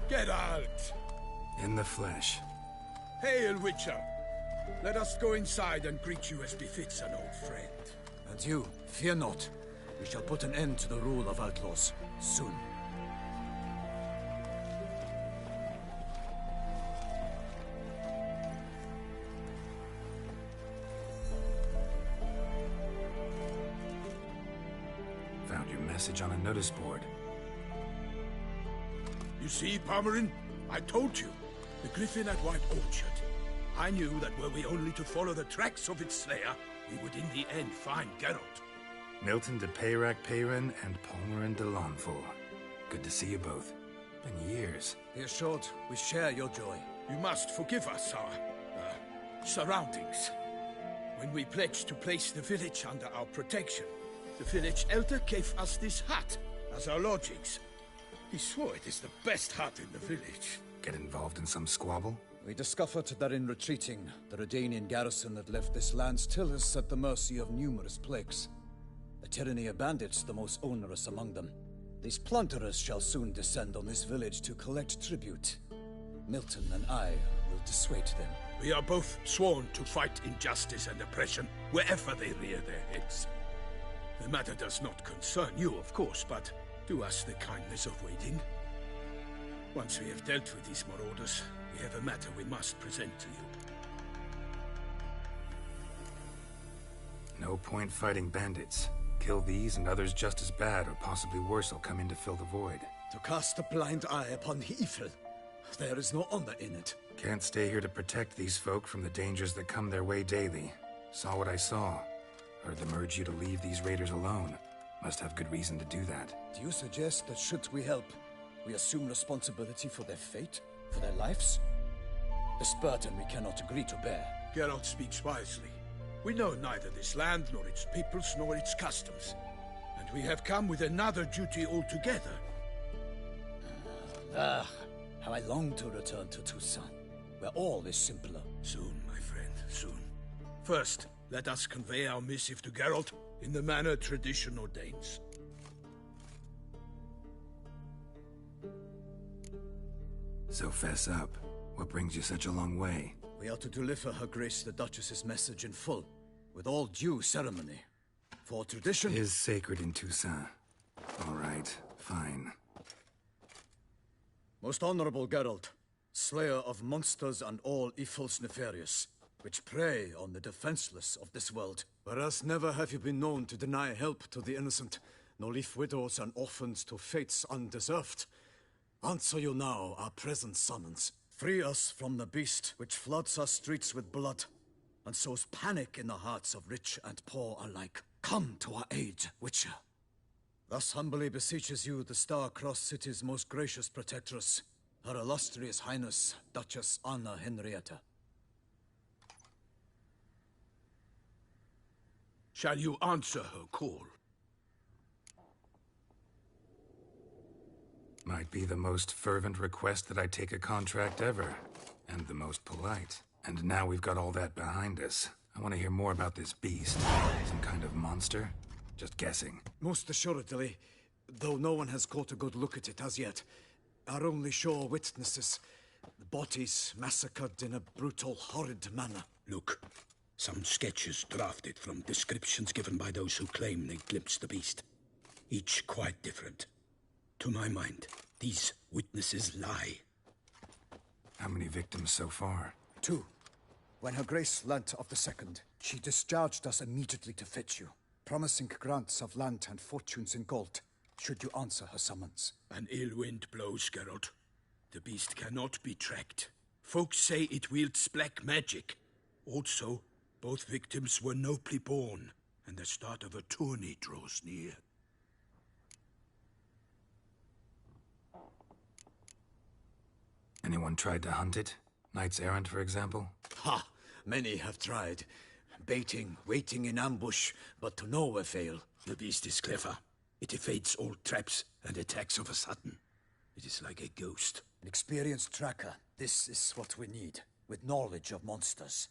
Geralt! In the flesh. Hail, Witcher! Let us go inside and greet you as befits an old friend. And you, fear not. We shall put an end to the rule of outlaws, soon. Found your message on a notice board. You see, Palmerin? I told you. The griffin at White Orchard. I knew that were we only to follow the tracks of its slayer, we would in the end find Geralt. Milton de Peyrac Peyrin and Palmerin de Lanfort. Good to see you both. Been years. Be assured, we share your joy. You must forgive us our, surroundings. When we pledged to place the village under our protection, the village elder gave us this hut as our lodgings. He swore it is the best hut in the village. Get involved in some squabble? We discovered that in retreating, the Redanian garrison that left this land still is at the mercy of numerous plagues. A tyranny of bandits, the most onerous among them. These plunderers shall soon descend on this village to collect tribute. Milton and I will dissuade them. We are both sworn to fight injustice and oppression wherever they rear their heads. The matter does not concern you, of course, but do us the kindness of waiting. Once we have dealt with these marauders, we have a matter we must present to you. No point fighting bandits. Kill these and others just as bad or possibly worse will come in to fill the void. To cast a blind eye upon the evil. There is no honor in it. Can't stay here to protect these folk from the dangers that come their way daily. Saw what I saw. Heard them urge you to leave these raiders alone. Must have good reason to do that. Do you suggest that should we help, we assume responsibility for their fate? For their lives? This burden we cannot agree to bear. Geralt speaks wisely. We know neither this land, nor its peoples, nor its customs. And we have come with another duty altogether. How I long to return to Touissant, where all is simpler. Soon, my friend, soon. First, let us convey our missive to Geralt in the manner tradition ordains. So fess up. What brings you such a long way? We are to deliver Her Grace the Duchess's message in full, with all due ceremony. For tradition is sacred in Touissant. All right, fine. Most honorable Geralt, slayer of monsters and all evils nefarious, which prey on the defenseless of this world. Whereas never have you been known to deny help to the innocent, nor leave widows and orphans to fates undeserved. Answer you now our present summons. Free us from the beast which floods our streets with blood, and sows panic in the hearts of rich and poor alike. Come to our aid, Witcher. Thus humbly beseeches you the Star-Crossed City's most gracious protectress, Her Illustrious Highness, Duchess Anna Henrietta. Shall you answer her call? Might be the most fervent request that I take a contract ever, and the most polite. And now we've got all that behind us. I want to hear more about this beast. Some kind of monster? Just guessing. Most assuredly, though no one has caught a good look at it as yet. Our only sure witnesses, the bodies massacred in a brutal, horrid manner. Look, some sketches drafted from descriptions given by those who claim they glimpsed the beast. Each quite different. To my mind, these witnesses lie. How many victims so far? 2. When Her Grace learnt of the second, she discharged us immediately to fetch you, promising grants of land and fortunes in gold, should you answer her summons. An ill wind blows, Geralt. The beast cannot be tracked. Folks say it wields black magic. Also, both victims were nobly born, and the start of a tourney draws near. Anyone tried to hunt it? Knights errant, for example? Ha! Many have tried. Baiting, waiting in ambush, but to no avail. The beast is clever. It evades all traps and attacks of a sudden. It is like a ghost. An experienced tracker. This is what we need, with knowledge of monsters.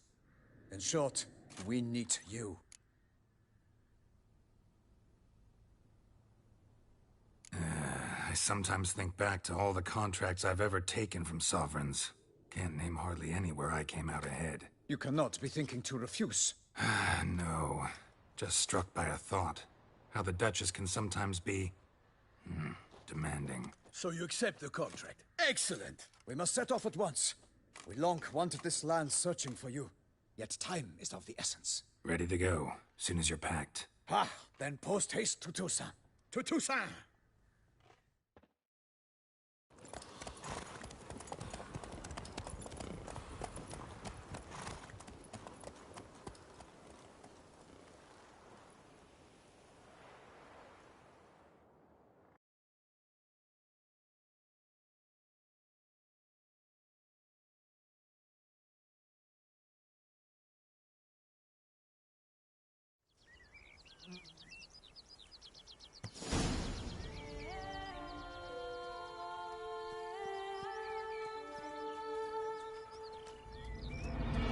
In short, we need you. I sometimes think back to all the contracts I've ever taken from sovereigns. Can't name hardly any where I came out ahead. You cannot be thinking to refuse. No. Just struck by a thought. How the Duchess can sometimes be... demanding. So you accept the contract. Excellent! We must set off at once. We long wanted this land searching for you. Yet time is of the essence. Ready to go, soon as you're packed. Ha! Then post haste to Touissant. To Touissant!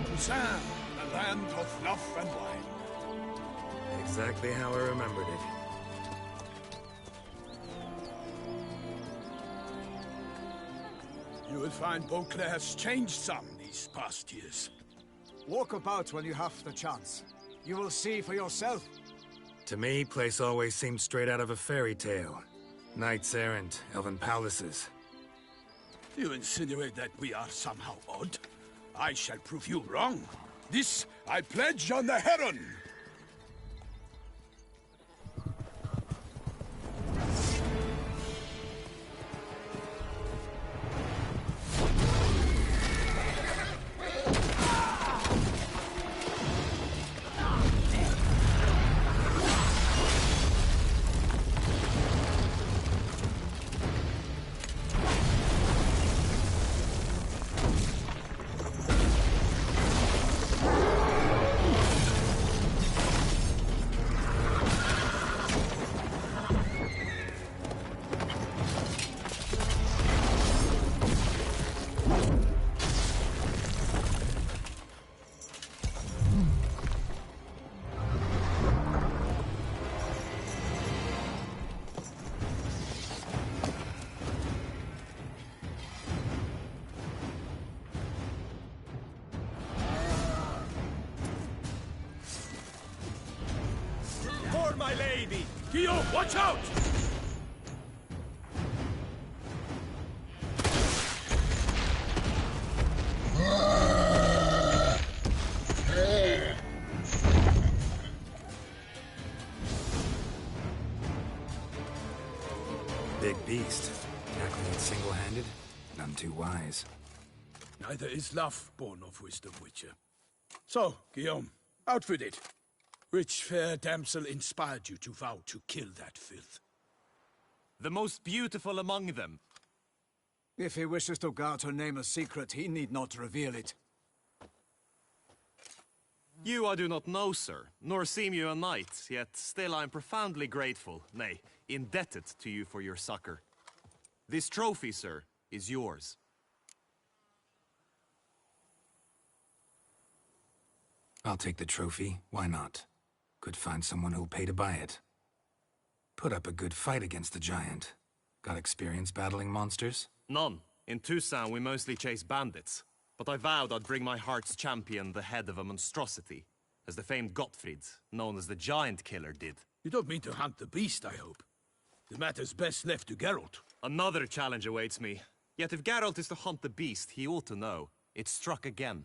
Touissant, the land of fluff and wine. Exactly how I remembered it. You will find Beauclair's changed some these past years. Walk about when you have the chance. You will see for yourself. To me, place always seemed straight out of a fairy tale. Knights errant, elven palaces. You insinuate that we are somehow odd? I shall prove you wrong. This I pledge on the Heron! My lady! Guillaume, watch out! Big beast. Tackling it single-handed? None too wise. Neither is love born of wisdom, Witcher. So, Guillaume, outfit it. Which fair damsel inspired you to vow to kill that filth? The most beautiful among them. If he wishes to guard her name a secret, he need not reveal it. You I do not know, sir, nor seem you a knight, yet still I am profoundly grateful, nay, indebted to you for your succor. This trophy, sir, is yours. I'll take the trophy, why not? Could find someone who'll pay to buy it. Put up a good fight against the giant. Got experience battling monsters? None. In Touissant we mostly chase bandits. But I vowed I'd bring my heart's champion the head of a monstrosity, as the famed Gottfried, known as the Giant Killer, did. You don't mean to hunt the beast, I hope. The matter's best left to Geralt. Another challenge awaits me. Yet if Geralt is to hunt the beast, he ought to know. It struck again.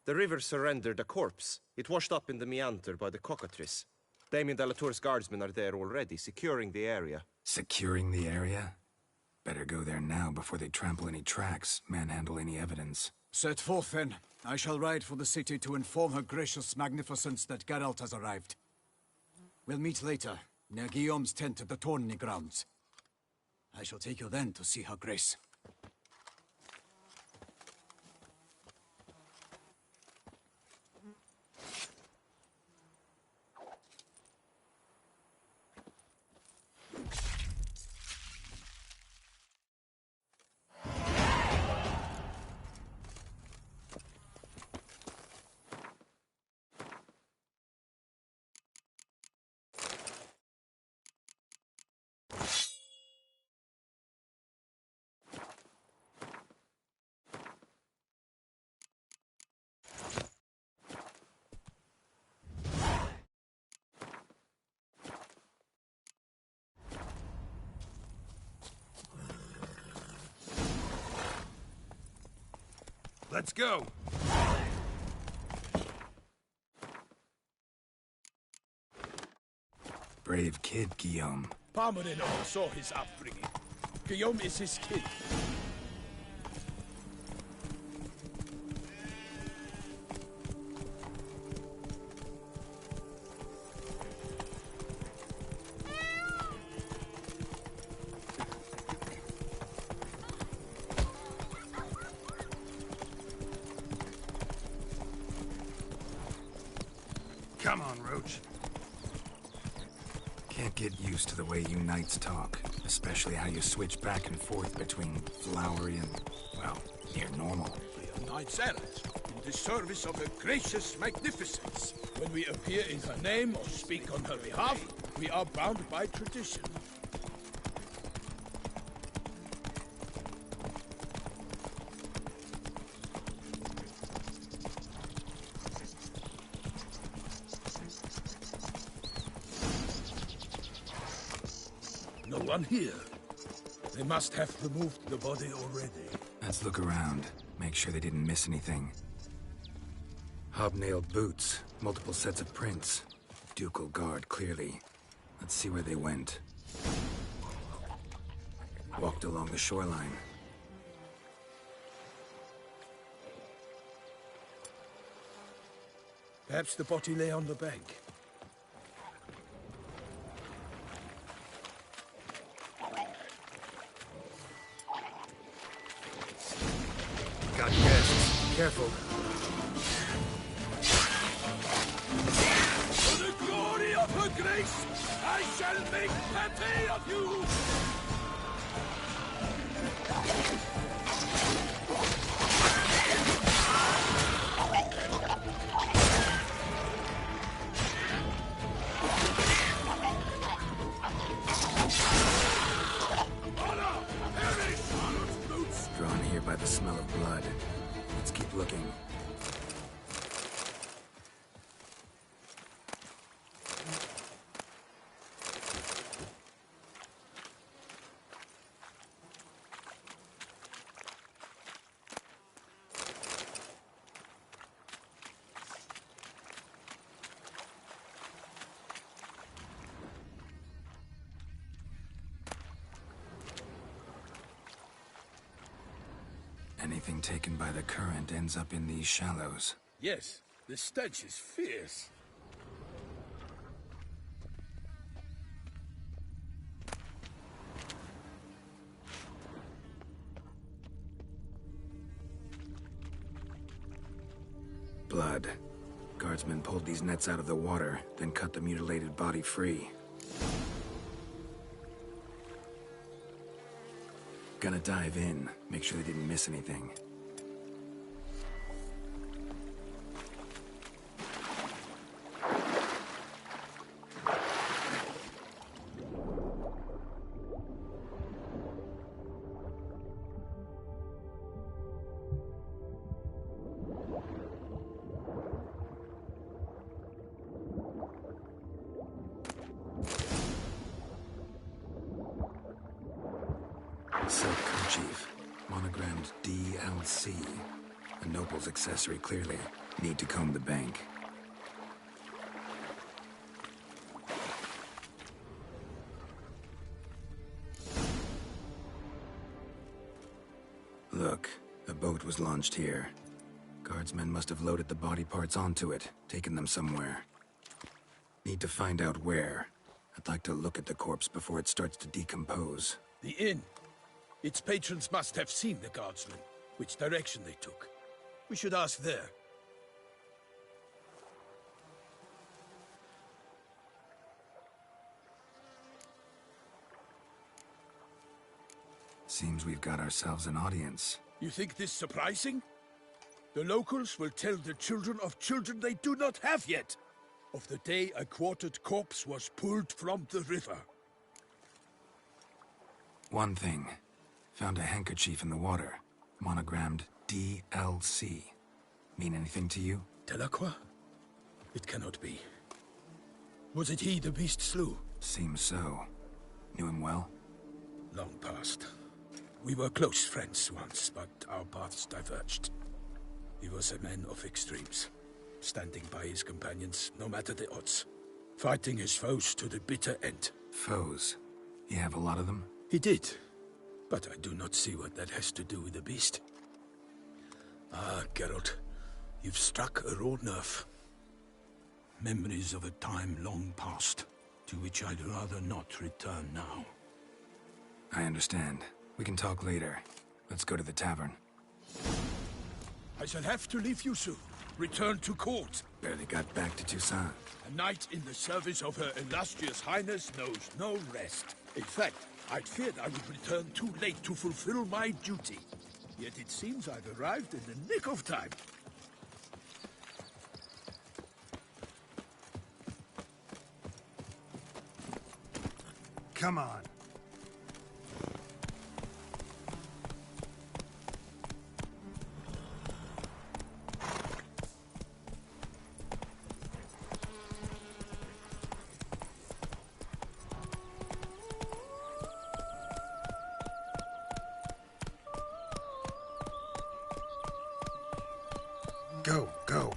The river surrendered a corpse. It washed up in the meander by the cockatrice. Damien de la Tour's guardsmen are there already, securing the area. Securing the area? Better go there now before they trample any tracks, manhandle any evidence. Set forth, then. I shall ride for the city to inform her gracious magnificence that Geralt has arrived. We'll meet later, near Guillaume's tent at the tourney grounds. I shall take you then to see her grace. Let's go! Brave kid, Guillaume. Palmerin oversaw his upbringing. Guillaume is his kid. Come on, Roach. Can't get used to the way you knights talk, especially how you switch back and forth between flowery and, well, near normal. We are knights errant, in the service of her gracious magnificence. When we appear in her name or speak on her behalf, we are bound by tradition. No one here. They must have removed the body already. Let's look around. Make sure they didn't miss anything. Hobnailed boots, multiple sets of prints. Ducal guard, clearly. Let's see where they went. Walked along the shoreline. Perhaps the body lay on the bank. Got guests. Careful. For the glory of her grace, I shall make pate of you! Drawn here by the smell of blood. Let's keep looking. Anything taken by the current ends up in these shallows. Yes, the stench is fierce. Blood. Guardsmen pulled these nets out of the water, then cut the mutilated body free. Gonna dive in, make sure they didn't miss anything. Silk kerchief, monogrammed DLC. A noble's accessory, clearly. Need to comb the bank. Look, a boat was launched here. Guardsmen must have loaded the body parts onto it, taken them somewhere. Need to find out where. I'd like to look at the corpse before it starts to decompose. The inn. Its patrons must have seen the guardsmen, which direction they took. We should ask there. Seems we've got ourselves an audience. You think this surprising? The locals will tell the children of children they do not have yet, of the day a quartered corpse was pulled from the river. One thing. Found a handkerchief in the water. Monogrammed DLC. Mean anything to you? Delacroix? It cannot be. Was it he the beast slew? Seems so. Knew him well? Long past. We were close friends once, but our paths diverged. He was a man of extremes, standing by his companions no matter the odds, fighting his foes to the bitter end. Foes? You have a lot of them? He did, but I do not see what that has to do with the beast. Ah, Geralt, you've struck a raw nerve. Memories of a time long past, to which I'd rather not return now. I understand. We can talk later. Let's go to the tavern. I shall have to leave you soon. Return to court. Barely got back to Touissant. A knight in the service of Her Illustrious Highness knows no rest. In fact, I'd feared I would return too late to fulfill my duty. Yet it seems I've arrived in the nick of time. Come on. Go, go.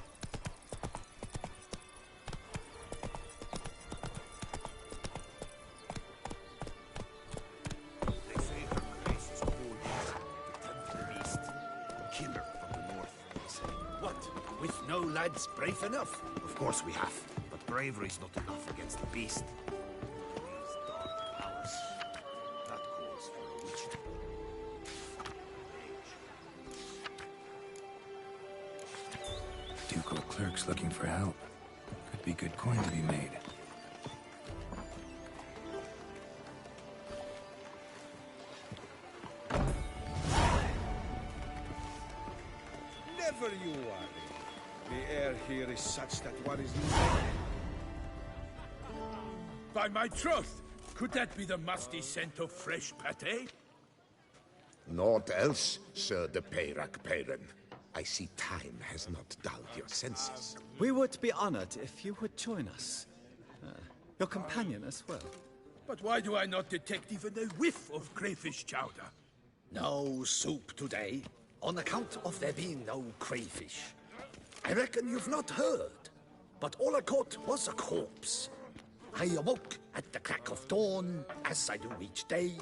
They say her grace is called the Temple Beast. The killer from the north, they say. What? With no lads brave enough? Of course we have. But bravery's not enough against the beast. These dark powers. That calls for a witch. Ducal clerks looking for help. Could be good coin to be made. Never you worry. The air here is such that one is never... By my troth, could that be the musty scent of fresh pâté? Naught else, Sir de Peyrac-Peyran. I see time has not dulled your senses. We would be honored if you would join us. Your companion as well. But why do I not detect even a whiff of crayfish chowder? No soup today, on account of there being no crayfish. I reckon you've not heard, but all I caught was a corpse. I awoke at the crack of dawn, as I do each day,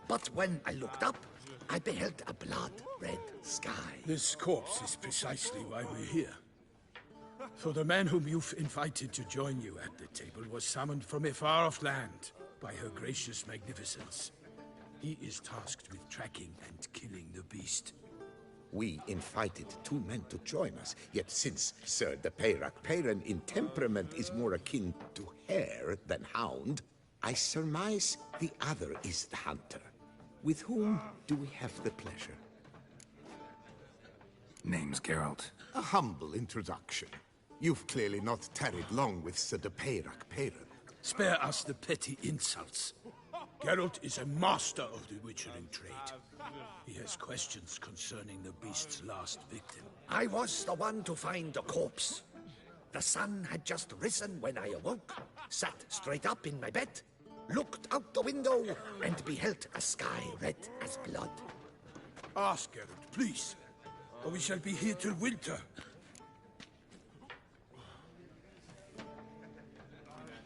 but when I looked up, I beheld a blood-red sky. This corpse is precisely why we're here. For the man whom you've invited to join you at the table was summoned from a far-off land by her gracious magnificence. He is tasked with tracking and killing the beast. We invited two men to join us, yet since Sir de Peyrac-Peyran in temperament is more akin to hare than hound, I surmise the other is the hunter. With whom do we have the pleasure? Name's Geralt. A humble introduction. You've clearly not tarried long with Sir de Peyrac-Peyran. Spare us the petty insults. Geralt is a master of the witchering trade. He has questions concerning the beast's last victim. I was the one to find the corpse. The sun had just risen when I awoke, sat straight up in my bed, looked out the window, and beheld a sky red as blood. Ask Geralt, please, or we shall be here till winter.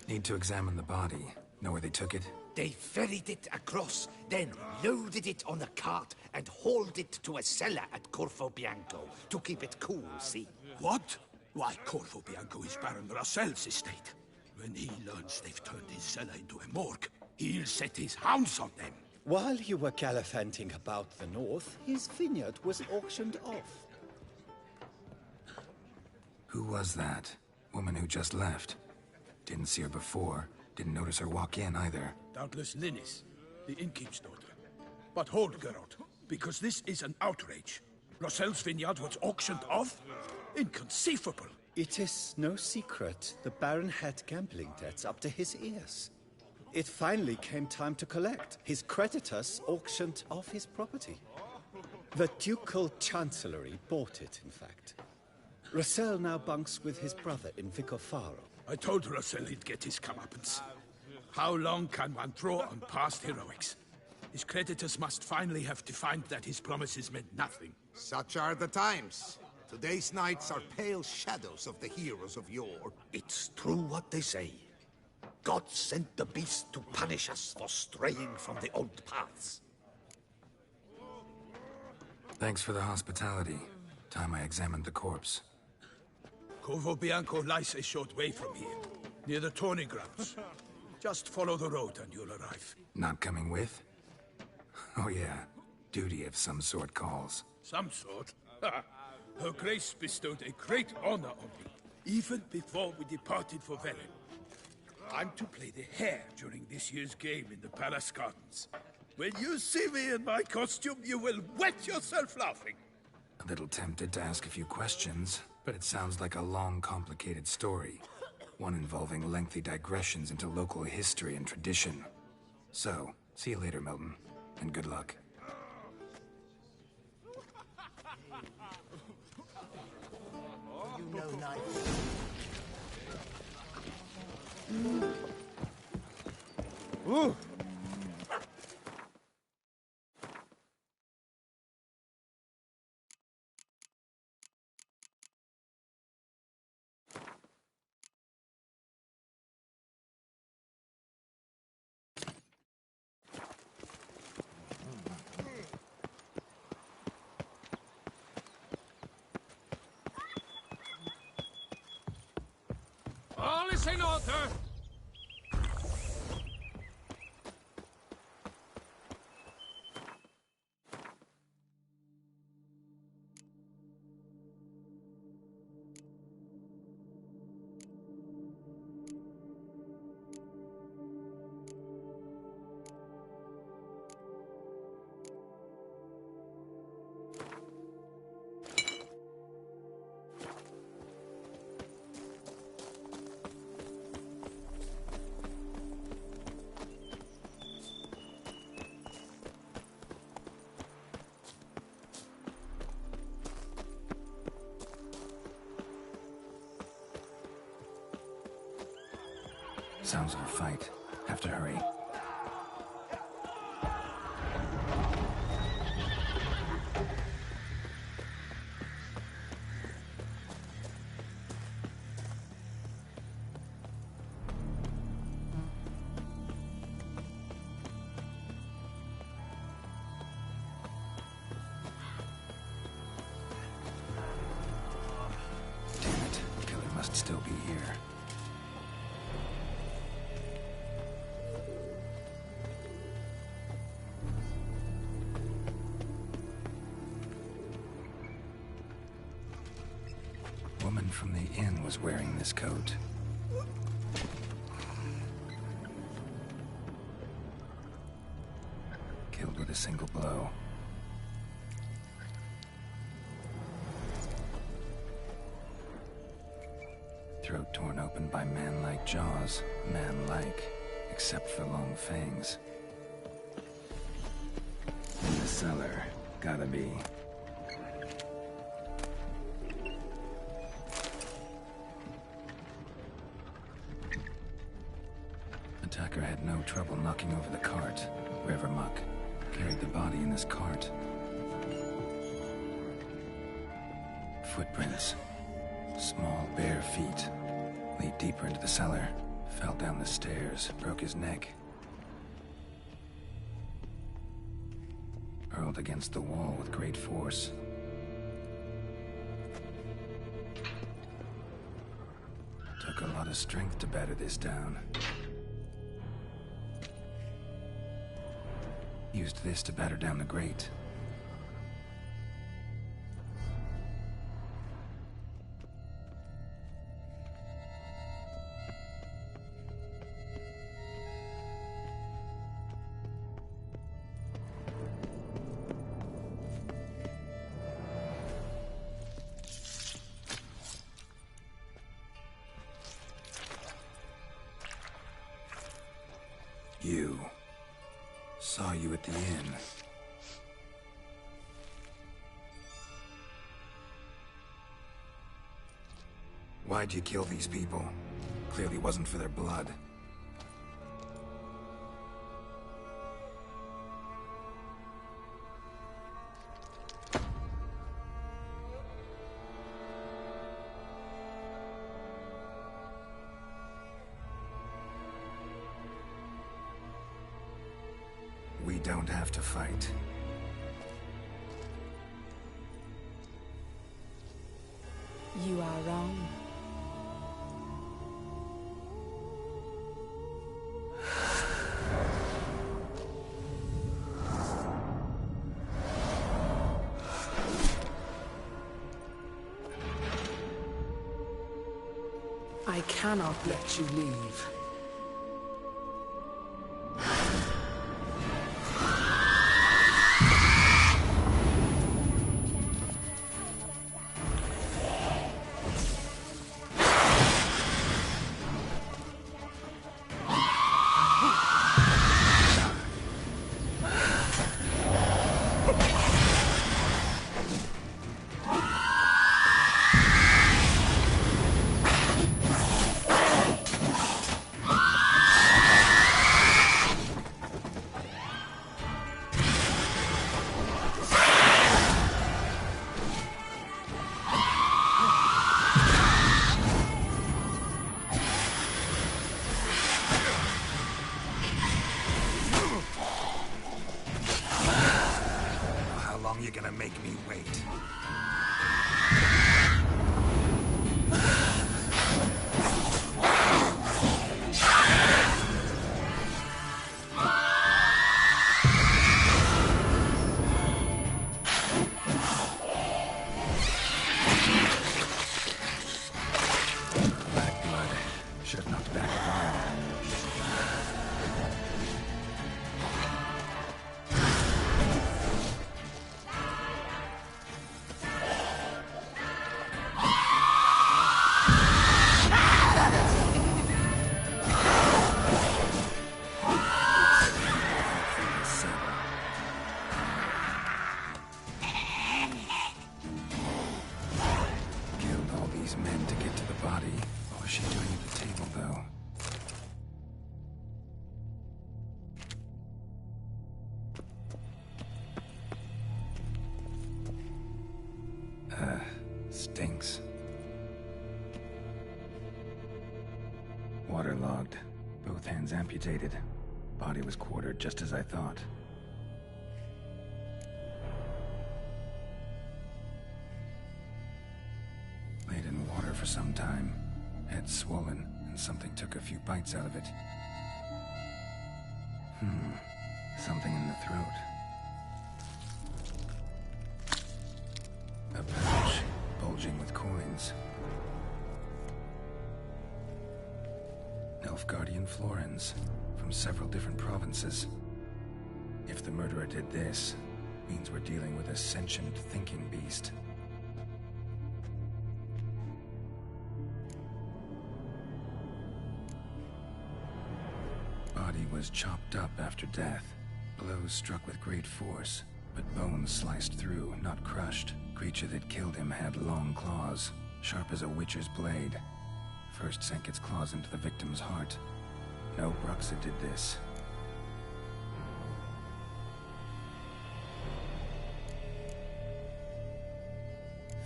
Need to examine the body. Know where they took it? They ferried it across, then loaded it on a cart and hauled it to a cellar at Corvo Bianco to keep it cool, see? What? Why, Corvo Bianco is Baron Rossel's estate. When he learns they've turned his cellar into a morgue, he'll set his hounds on them. While you were gallivanting about the north, his vineyard was auctioned off. Who was that? Woman who just left. Didn't see her before. Didn't notice her walk in either. Doubtless Linnis, the innkeep's daughter. But hold, Geralt, because this is an outrage. Rossel's vineyard was auctioned off? Inconceivable. It is no secret the Baron had gambling debts up to his ears. It finally came time to collect. His creditors auctioned off his property. The Ducal Chancellery bought it, in fact. Rossel now bunks with his brother in Vicofaro. I told Rossel he'd get his comeuppance. How long can one draw on past heroics? His creditors must finally have to find that his promises meant nothing. Such are the times. Today's knights are pale shadows of the heroes of yore. It's true what they say. God sent the beast to punish us for straying from the old paths. Thanks for the hospitality. Time I examined the corpse. Corvo Bianco lies a short way from here, near the tourney grounds. Just follow the road and you'll arrive. Not coming with? Oh yeah, duty of some sort calls. Some sort? Her Grace bestowed a great honor on me, even before we departed for Velen. I'm to play the hare during this year's game in the Palace Gardens. When you see me in my costume, you will wet yourself laughing. A little tempted to ask a few questions, but it sounds like a long, complicated story. One involving lengthy digressions into local history and tradition. So, see you later, Milton, and good luck. You know knife. Ooh! All is in order! Sounds like a fight. Have to hurry. Damn it. The killer must still be here. Woman from the inn was wearing this coat. Killed with a single blow. Throat torn open by man-like jaws. Man-like, except for long fangs. In the cellar. Gotta be. Attacker had no trouble knocking over the cart. River muck carried the body in this cart. Footprints. Small, bare feet. Lead deeper into the cellar. Fell down the stairs, broke his neck. Hurled against the wall with great force. Took a lot of strength to batter this down. Used this to batter down the grate. You. Saw you at the inn. Why'd you kill these people? Clearly wasn't for their blood. don't have to fight. You are wrong. I cannot let you leave. You're gonna make me wait. Black blood. Should have knocked back a while. Men to get to the body. What was she doing at the table, though? Stinks. Waterlogged. Both hands amputated. Body was quartered just as I thought. Laid in water for some time. Head swollen, and something took a few bites out of it. Something in the throat. A pouch, bulging with coins. Nilfgaardian florins, from several different provinces. If the murderer did this, means we're dealing with a sentient thinking beast. Body was chopped up after death. Blows struck with great force, but bones sliced through, not crushed. Creature that killed him had long claws, sharp as a witcher's blade. First sank its claws into the victim's heart. No Bruxa did this.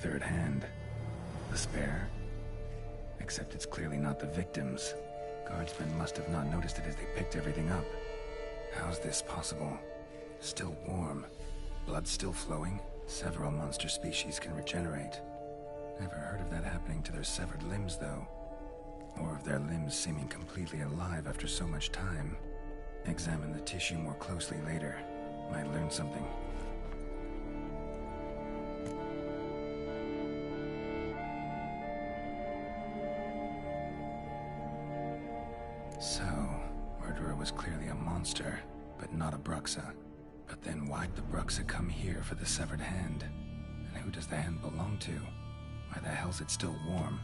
Third hand. The spare? Except it's clearly not the victim's. Guardsmen must have not noticed it as they picked everything up. How's this possible? Still warm. Blood still flowing? Several monster species can regenerate. Never heard of that happening to their severed limbs, though. Or of their limbs seeming completely alive after so much time. Examine the tissue more closely later. Might learn something. So, murderer was clearly a monster, but not a Bruxa. But then why'd the Bruxa come here for the severed hand? And who does the hand belong to? Why the hell's it still warm?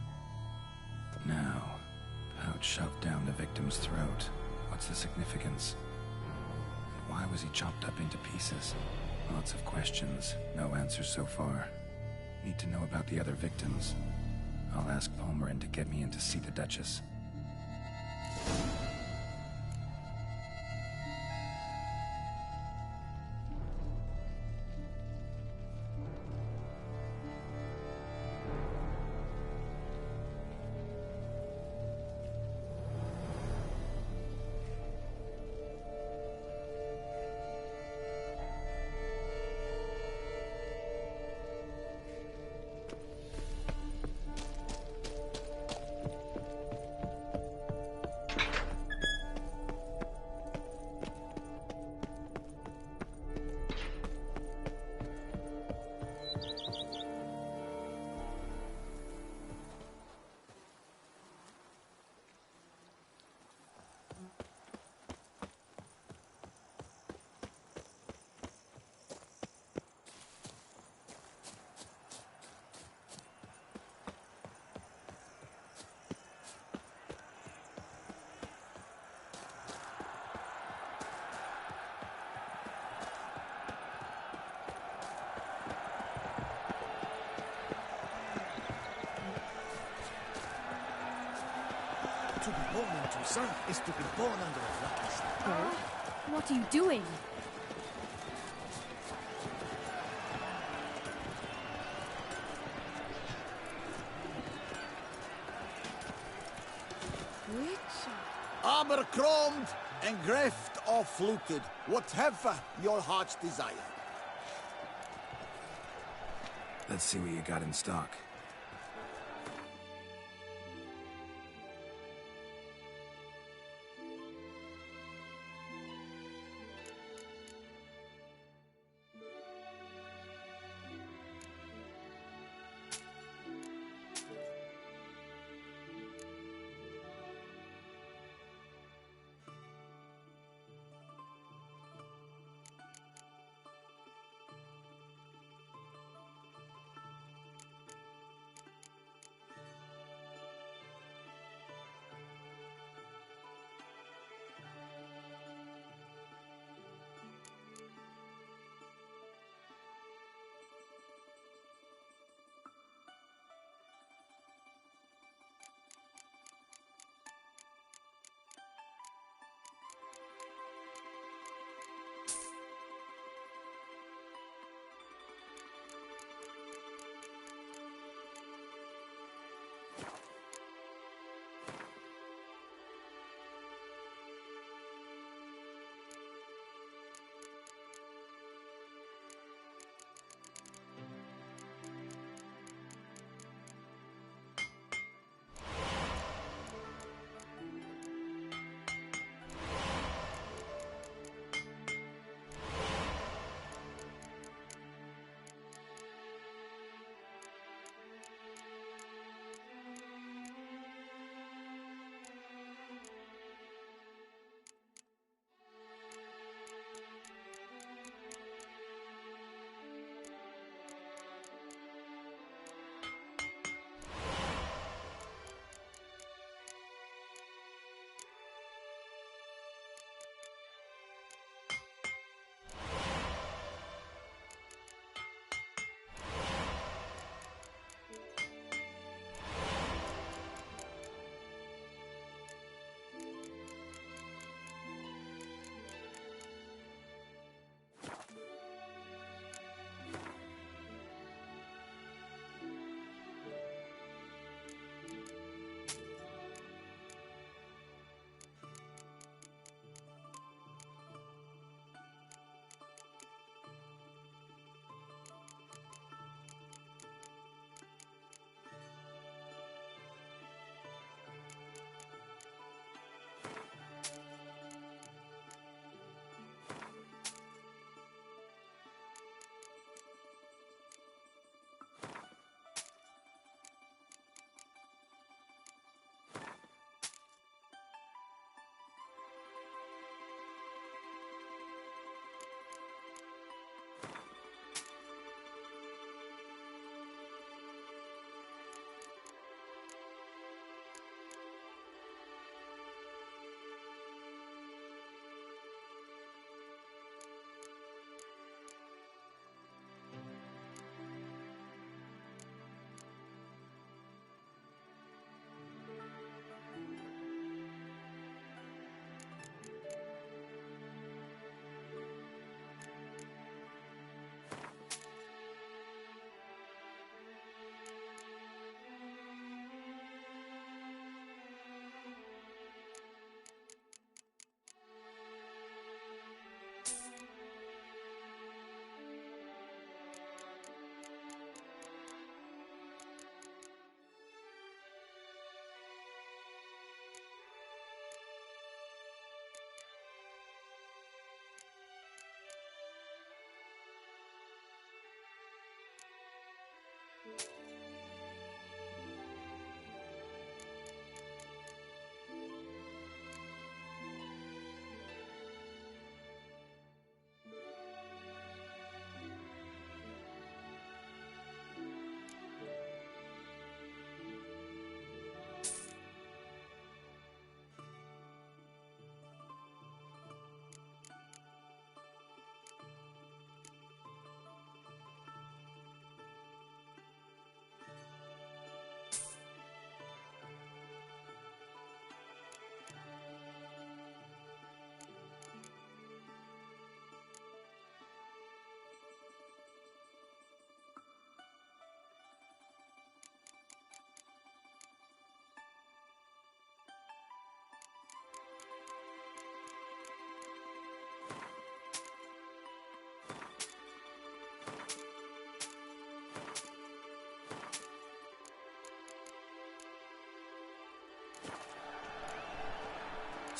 Now, pouch shoved down the victim's throat. What's the significance? And why was he chopped up into pieces? Lots of questions, no answers so far. Need to know about the other victims. I'll ask Palmerin to get me in to see the Duchess. To be born in Touissant is to be born under a lucky star. What are you doing? Abercrombed, engreft or fluted, whatever your heart's desire. Let's see what you got in stock.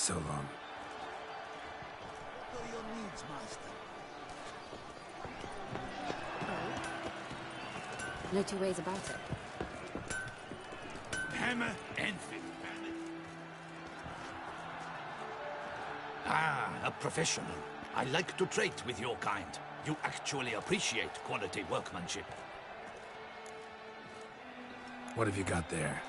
So long. What are your needs, master? No two ways about it. Hammer and fiddle. Ah, a professional. I like to trade with your kind. You actually appreciate quality workmanship. What have you got there?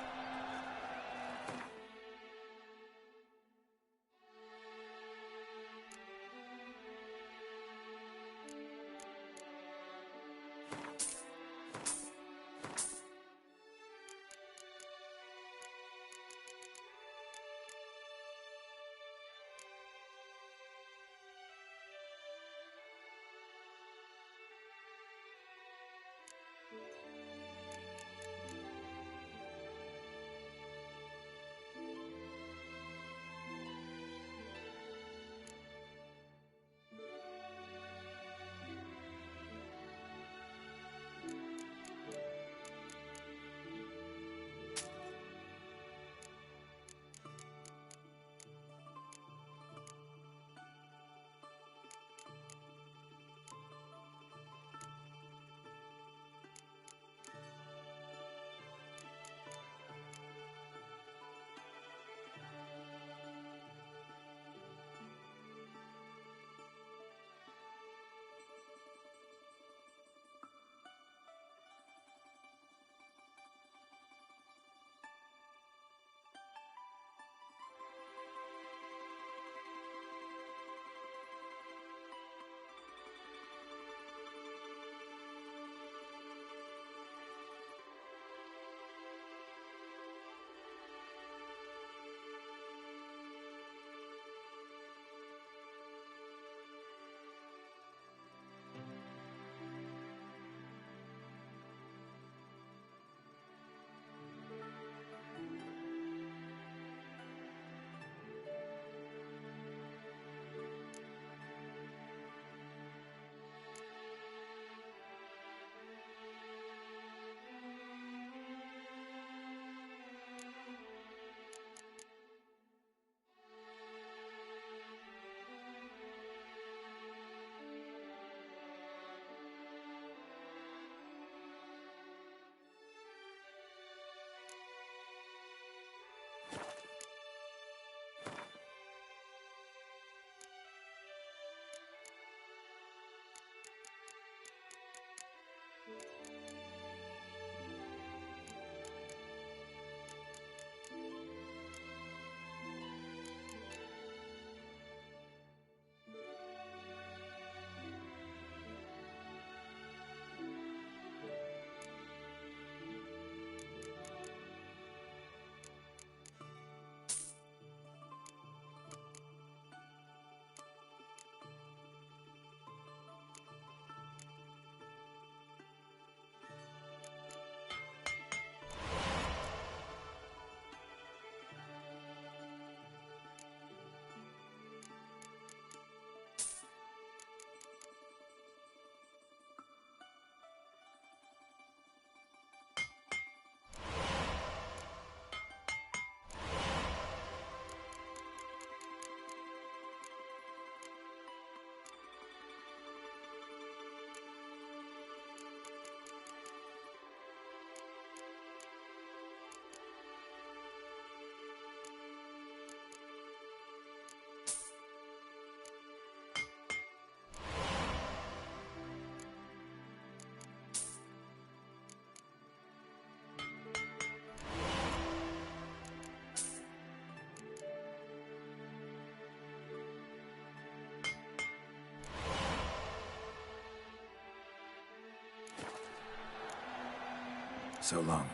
So long.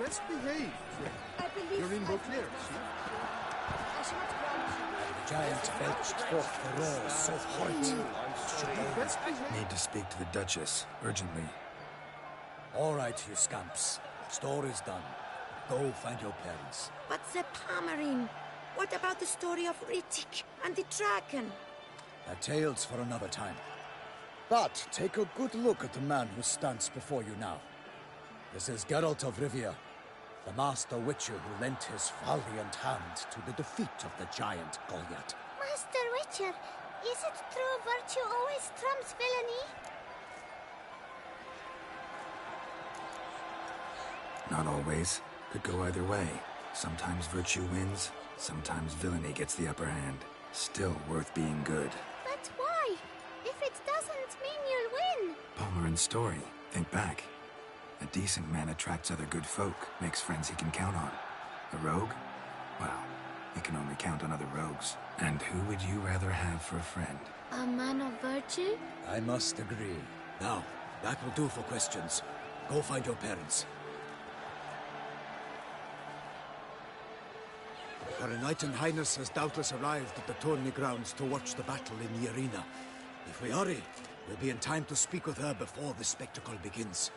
Best behave, friend. You're in Beauclair, see? The giant belched forth the roar so horrid. Need to speak to the Duchess, urgently. All right, you scamps. Story's done. Go find your parents. But the Palmerine, what about the story of Rittik and the dragon? They're tales for another time. But take a good look at the man who stands before you now. This is Geralt of Rivia, the master witcher who lent his valiant hand to the defeat of the giant Goliath. Master Witcher, is it true virtue always trumps villainy? Not always. Could go either way. Sometimes virtue wins, sometimes villainy gets the upper hand. Still worth being good. But why? If it doesn't mean you'll win. Palmerin's story. Think back. A decent man attracts other good folk, makes friends he can count on. A rogue? Well, he can only count on other rogues. And who would you rather have for a friend? A man of virtue? I must agree. Now, that will do for questions. Go find your parents. Her Knight and Highness has doubtless arrived at the tourney grounds to watch the battle in the arena. If we hurry, we'll be in time to speak with her before the spectacle begins.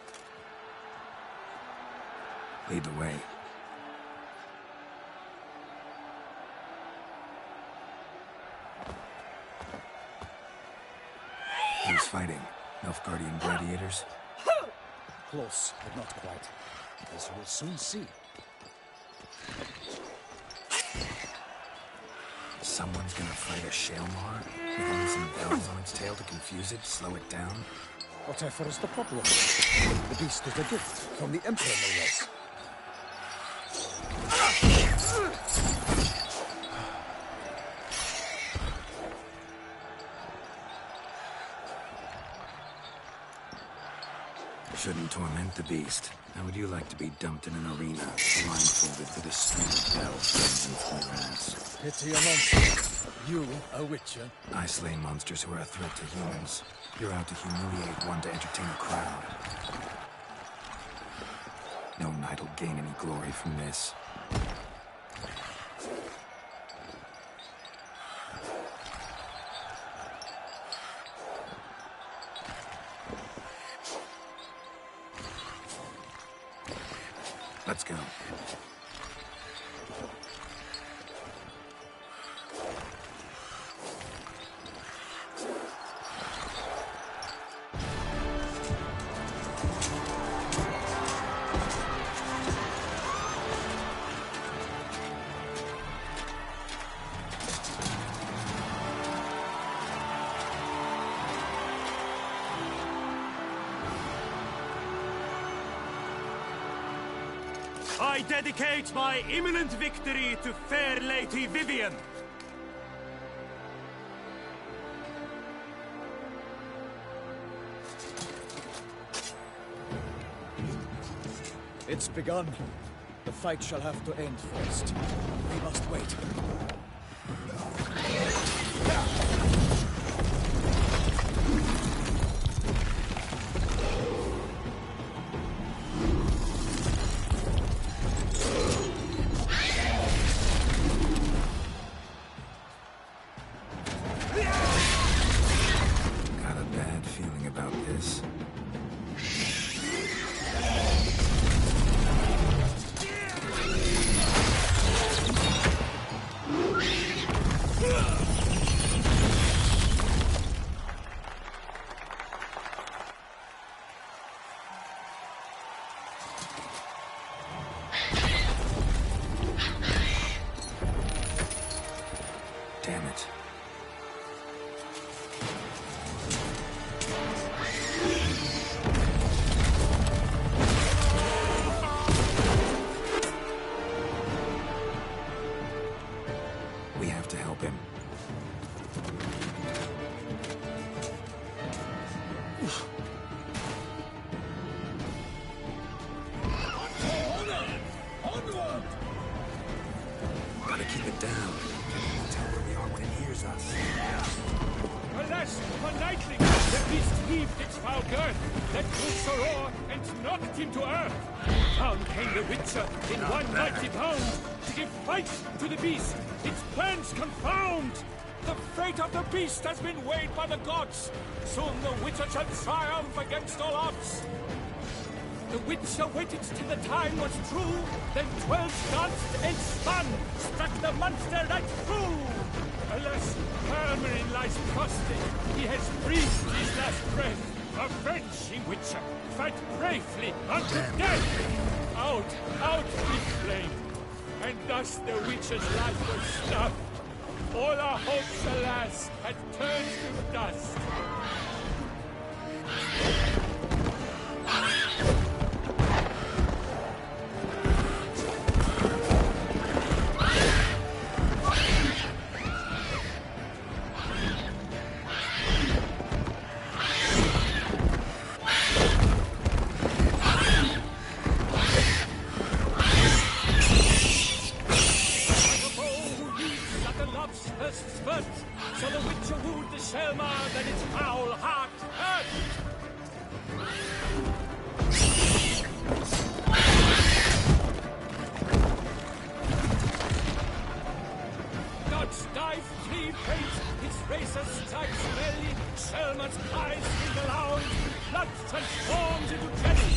Lead the way. Who's fighting? Nilfgaardian gladiators? Close, but not quite. As we'll soon see. Someone's gonna fight a Shaelmar? With only some bells on its tail to confuse it, slow it down? Whatever is the problem? The beast is a gift from the Emperor, no less. Shouldn't torment the beast. How would you like to be dumped in an arena, blindfolded with a string of bells hanging from your ass? Pity a monster. You, a witcher? I slay monsters who are a threat to humans. You're out to humiliate one to entertain a crowd. No knight will gain any glory from this. Let's go. I dedicate my imminent victory to fair Lady Vivian. It's begun. The fight shall have to end first. We must wait. Damn it. We have to help him. Gotta keep it down. Tell where we are when it hears us. Alas, upon knightling, beast heaved its foul girth, let loose a roar, and knocked him to earth. Down came the Witcher in one mighty bound, to give fight to the beast, its plans confound. The fate of the beast has been weighed by the gods. Soon the Witcher shall triumph against all odds. The Witcher waited till the time was true, then 12 danced and spun, struck the monster right through. Alas, Hermerin lies prostrate, he has breathed his last breath. Avenging Witcher, fight bravely unto death! Out with flame, and thus the Witcher's life was snuffed. All our hopes, alas, had turned to dust. So the Witcher wooed the Selma, then its foul heart hurt. God's dive cleave fate, its razor strikes belly, Selma's cries scream aloud, blood transforms into jelly.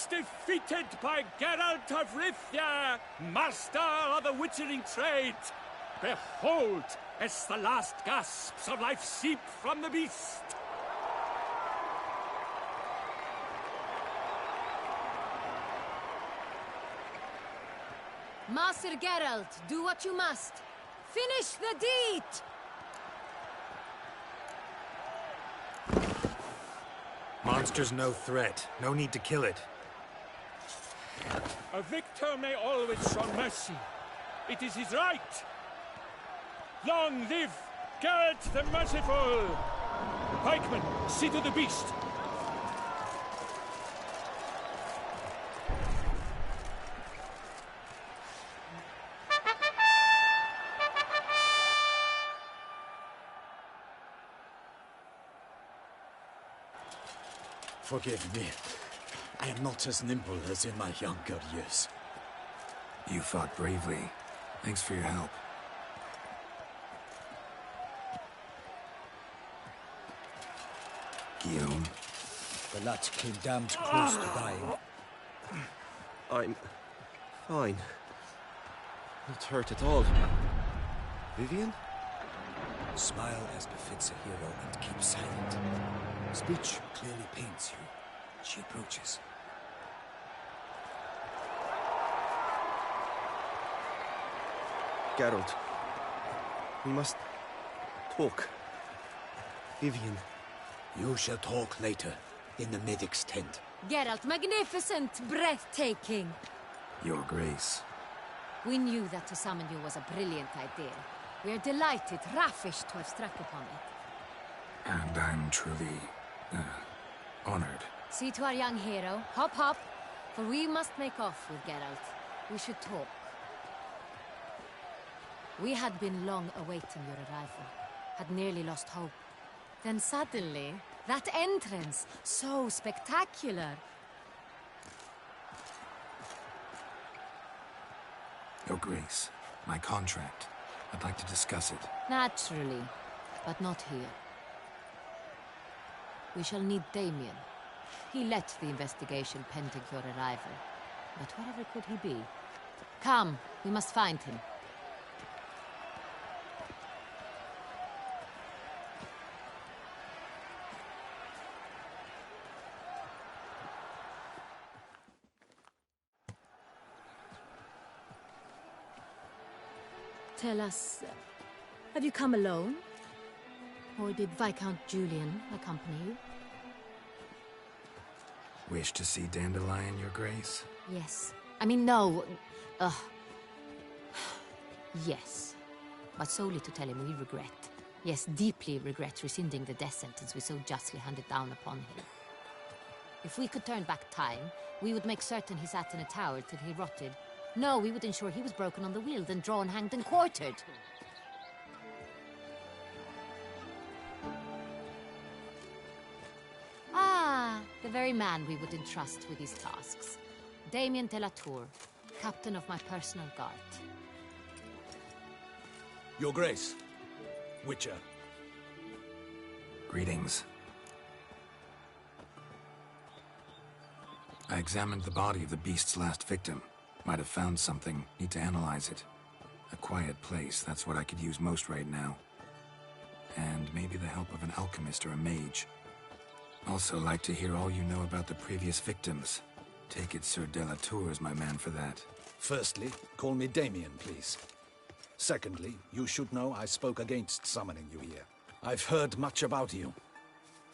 Defeated by Geralt of Rivia, master of the witchering trade. Behold, as the last gasps of life seep from the beast. Master Geralt, do what you must. Finish the deed! Monster's no threat. No need to kill it. A victor may always show mercy. It is his right. Long live Geralt the Merciful! Pikeman, see to the beast. Forgive me. I am not as nimble as in my younger years. You fought bravely. Thanks for your help. Guillaume? The lad came damned close to dying. I'm fine. Not hurt at all. Vivian? Smile as befits a hero and keep silent. Speech clearly paints you. She approaches. Geralt, we must talk. Vivian. You shall talk later, in the medic's tent. Geralt, magnificent, breathtaking. Your Grace. We knew that to summon you was a brilliant idea. We are delighted, ravished to have struck upon it. And I'm truly, honored. See to our young hero. Hop, hop. For we must make off with Geralt. We should talk. We had been long awaiting your arrival. Had nearly lost hope. Then suddenly, that entrance, so spectacular. Your Grace, my contract. I'd like to discuss it. Naturally, but not here. We shall need Damien. He led the investigation pending your arrival. But wherever could he be? Come, we must find him. Tell us, have you come alone? Or did Viscount Julian accompany you? Wish to see Dandelion, Your Grace? Yes. I mean, no. Yes. But solely to tell him we regret. Yes, deeply regret rescinding the death sentence we so justly handed down upon him. If we could turn back time, we would make certain he sat in a tower till he rotted. No, we would ensure he was broken on the wheel, then drawn, hanged, and quartered. Ah, the very man we would entrust with these tasks. Damien de la Tour, captain of my personal guard. Your Grace, Witcher. Greetings. I examined the body of the beast's last victim. Might have found something. Need to analyze it. A quiet place, that's what I could use most right now. And maybe the help of an alchemist or a mage. Also like to hear all you know about the previous victims. Take it Sir de la Tour is my man for that. Firstly, call me Damien, please. Secondly, you should know I spoke against summoning you here. I've heard much about you.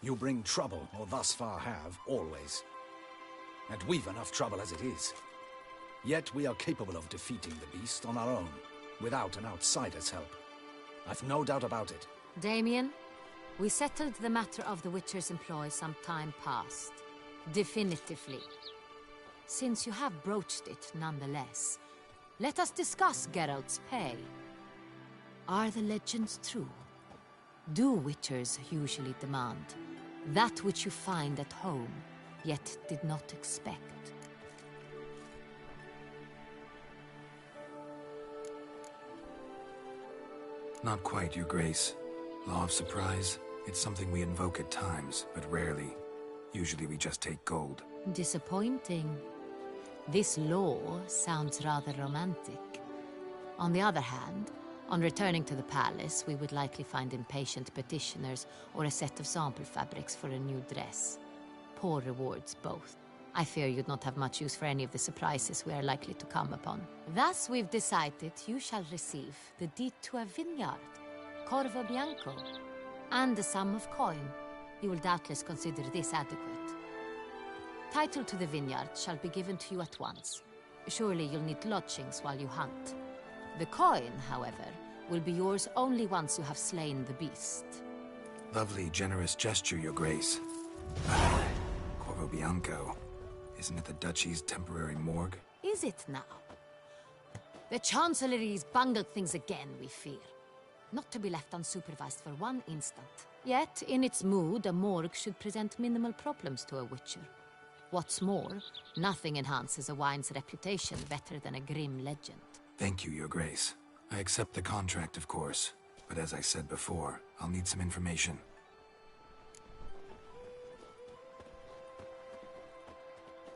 You bring trouble, or thus far have, always. And we've enough trouble as it is. Yet we are capable of defeating the beast on our own, without an outsider's help. I've no doubt about it. Damien, we settled the matter of the Witcher's employ some time past. Definitively. Since you have broached it nonetheless, let us discuss Geralt's pay. Are the legends true? Do Witchers usually demand that which you find at home, yet did not expect? Not quite, Your Grace. Law of surprise, it's something we invoke at times, but rarely. Usually we just take gold. Disappointing. This law sounds rather romantic. On the other hand, on returning to the palace, we would likely find impatient petitioners or a set of sample fabrics for a new dress. Poor rewards, both. I fear you'd not have much use for any of the surprises we are likely to come upon. Thus, we've decided you shall receive the deed to a vineyard, Corvo Bianco, and a sum of coin. You will doubtless consider this adequate. Title to the vineyard shall be given to you at once. Surely you'll need lodgings while you hunt. The coin, however, will be yours only once you have slain the beast. Lovely, generous gesture, Your Grace. Corvo Bianco. Isn't it the Duchy's temporary morgue? Is it now? The Chancellery's bungled things again, we fear. Not to be left unsupervised for one instant. Yet, in its mood, a morgue should present minimal problems to a Witcher. What's more, nothing enhances a wine's reputation better than a grim legend. Thank you, Your Grace. I accept the contract, of course. But as I said before, I'll need some information.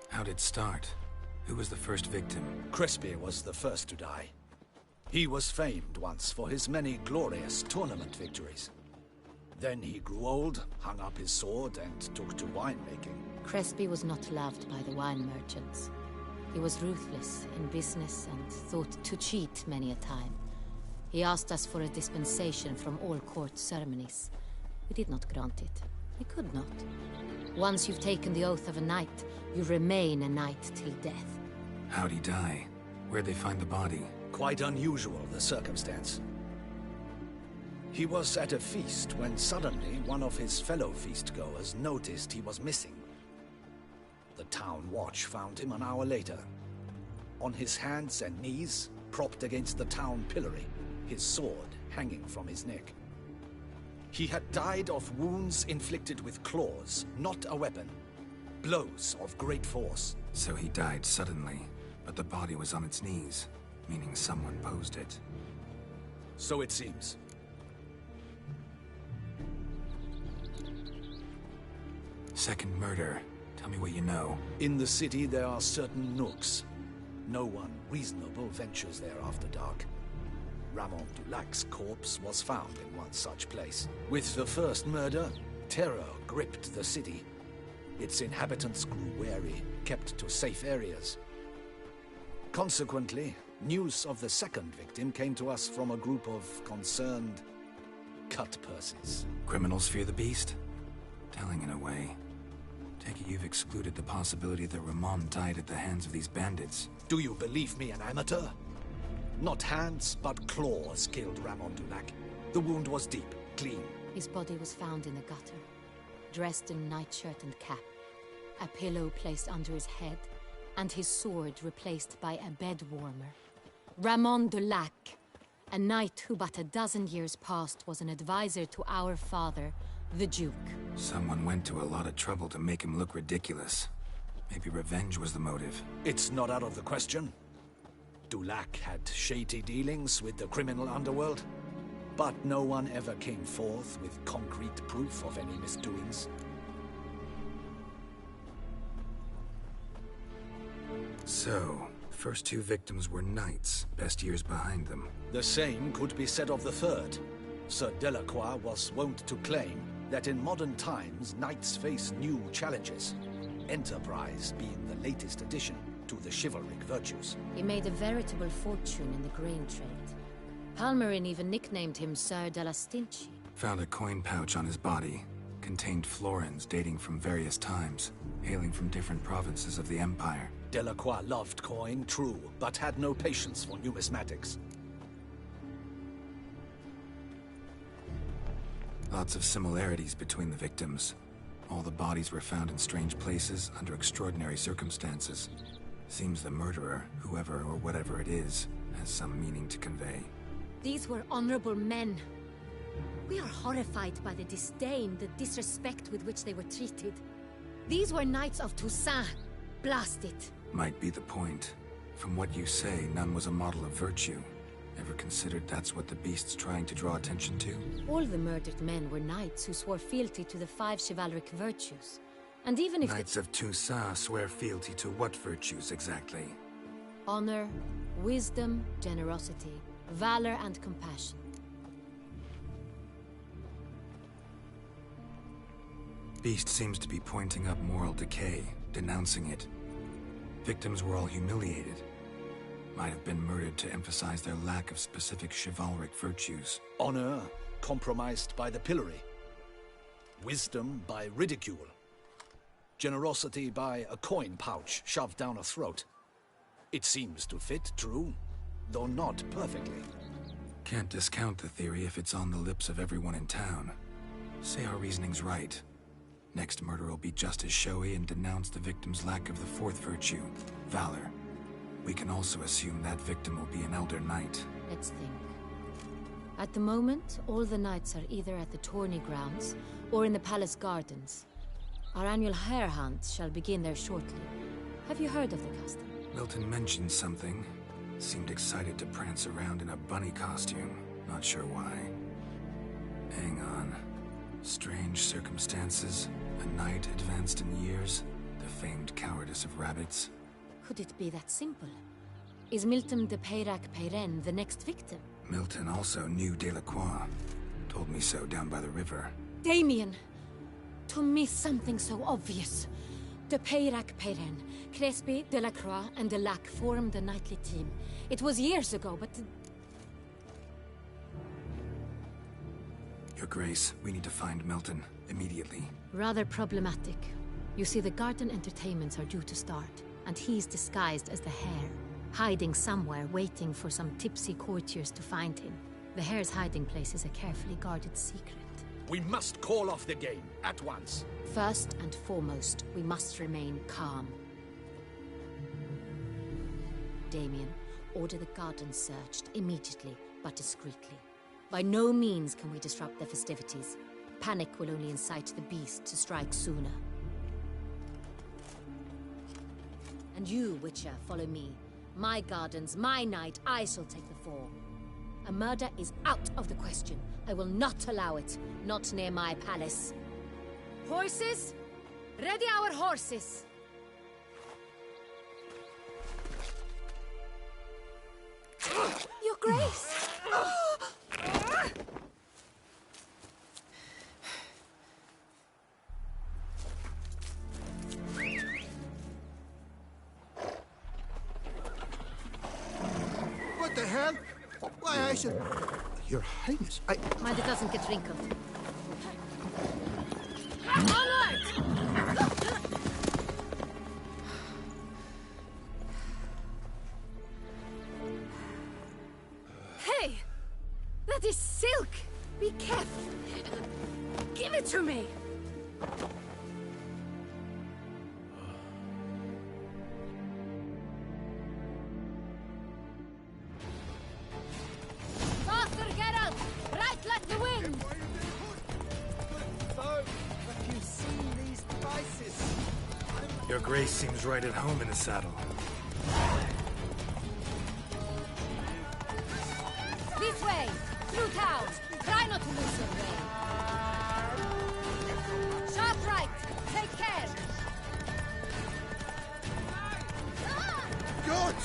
How'd it start? Who was the first victim? Crespi was the first to die. He was famed once for his many glorious tournament victories. Then he grew old, hung up his sword, and took to winemaking. Crespi was not loved by the wine merchants. He was ruthless in business and thought to cheat many a time. He asked us for a dispensation from all court ceremonies. We did not grant it. He could not. Once you've taken the oath of a knight, you remain a knight till death. How'd he die? Where'd they find the body? Quite unusual, the circumstance. He was at a feast when suddenly one of his fellow feastgoers noticed he was missing. The town watch found him an hour later. On his hands and knees, propped against the town pillory, his sword hanging from his neck. He had died of wounds inflicted with claws, not a weapon. Blows of great force. So he died suddenly, but the body was on its knees, meaning someone posed it. So it seems. Second murder. Tell me what you know. In the city there are certain nooks. No one reasonable ventures there after dark. Ramon Dulac's corpse was found in one such place. With the first murder, terror gripped the city. Its inhabitants grew wary, kept to safe areas. Consequently, news of the second victim came to us from a group of concerned cut-purses. Criminals fear the beast? Telling in a way. Take it you've excluded the possibility that Ramon died at the hands of these bandits. Do you believe me, an amateur? Not hands, but claws killed Ramon Dulac. The wound was deep, clean. His body was found in the gutter, dressed in nightshirt and cap, a pillow placed under his head, and his sword replaced by a bed warmer. Ramon Dulac, a knight who but a dozen years past was an advisor to our father, the Duke. Someone went to a lot of trouble to make him look ridiculous. Maybe revenge was the motive. It's not out of the question. Dulac had shady dealings with the criminal underworld, but no one ever came forth with concrete proof of any misdoings. So, first two victims were knights, best years behind them. The same could be said of the third. Sir Delacroix was wont to claim that in modern times, knights face new challenges, enterprise being the latest addition to the chivalric virtues. He made a veritable fortune in the grain trade. Palmerin even nicknamed him Sir de la Stinchi. Found a coin pouch on his body. Contained florins dating from various times, hailing from different provinces of the Empire. Delacroix loved coin, true, but had no patience for numismatics. Lots of similarities between the victims. All the bodies were found in strange places under extraordinary circumstances. Seems the murderer, whoever or whatever it is, has some meaning to convey. These were honorable men. We are horrified by the disdain, the disrespect with which they were treated. These were knights of Touissant. Blast it. Might be the point. From what you say, none was a model of virtue. Ever considered that's what the beast's trying to draw attention to? All the murdered men were knights who swore fealty to the 5 chivalric virtues. And even if Knights of Touissant swear fealty to what virtues exactly? honor, wisdom, generosity, valor, and compassion. Beast seems to be pointing up moral decay, denouncing it. Victims were all humiliated. Might have been murdered to emphasize their lack of specific chivalric virtues. Honor compromised by the pillory. Wisdom by ridicule. Generosity by a coin pouch shoved down a throat. It seems to fit, true, though not perfectly. Can't discount the theory if it's on the lips of everyone in town. Say our reasoning's right. Next murder will be just as showy and denounce the victim's lack of the 4th virtue, valor. We can also assume that victim will be an elder knight. Let's think. At the moment, all the knights are either at the tourney grounds or in the palace gardens. Our annual hare hunt shall begin there shortly. Have you heard of the custom? Milton mentioned something. Seemed excited to prance around in a bunny costume. Not sure why. Hang on. Strange circumstances. A knight advanced in years. The famed cowardice of rabbits. Could it be that simple? Is Milton de Peyrac-Peyren the next victim? Milton also knew Delacroix. Told me so down by the river. Damien! To miss something so obvious. De Peyrac-Peyren, Crespi, Delacroix, and Delac formed a knightly team. It was years ago, but... Your Grace, we need to find Milton, immediately. Rather problematic. You see, the garden entertainments are due to start, and he's disguised as the Hare, hiding somewhere, waiting for some tipsy courtiers to find him. The Hare's hiding place is a carefully guarded secret. We must call off the game, at once. First and foremost, we must remain calm. Damien, order the garden searched immediately, but discreetly. By no means can we disrupt the festivities. Panic will only incite the beast to strike sooner. And you, Witcher, follow me. My gardens, my night, I shall take the fall. A murder is out of the question. I will not allow it. Not near my palace. Horses? Ready our horses! Your Grace! What the hell? Why, I should... Your Highness, Mind it doesn't get wrinkled. Hey! That is silk! Be careful! Give it to me! Faster, Geralt! Right like the wind! So, have you seen these prices? Your Grace seems right at home in the saddle. This way! Through town! Try not to lose your way! Sharp right! Take care! Good!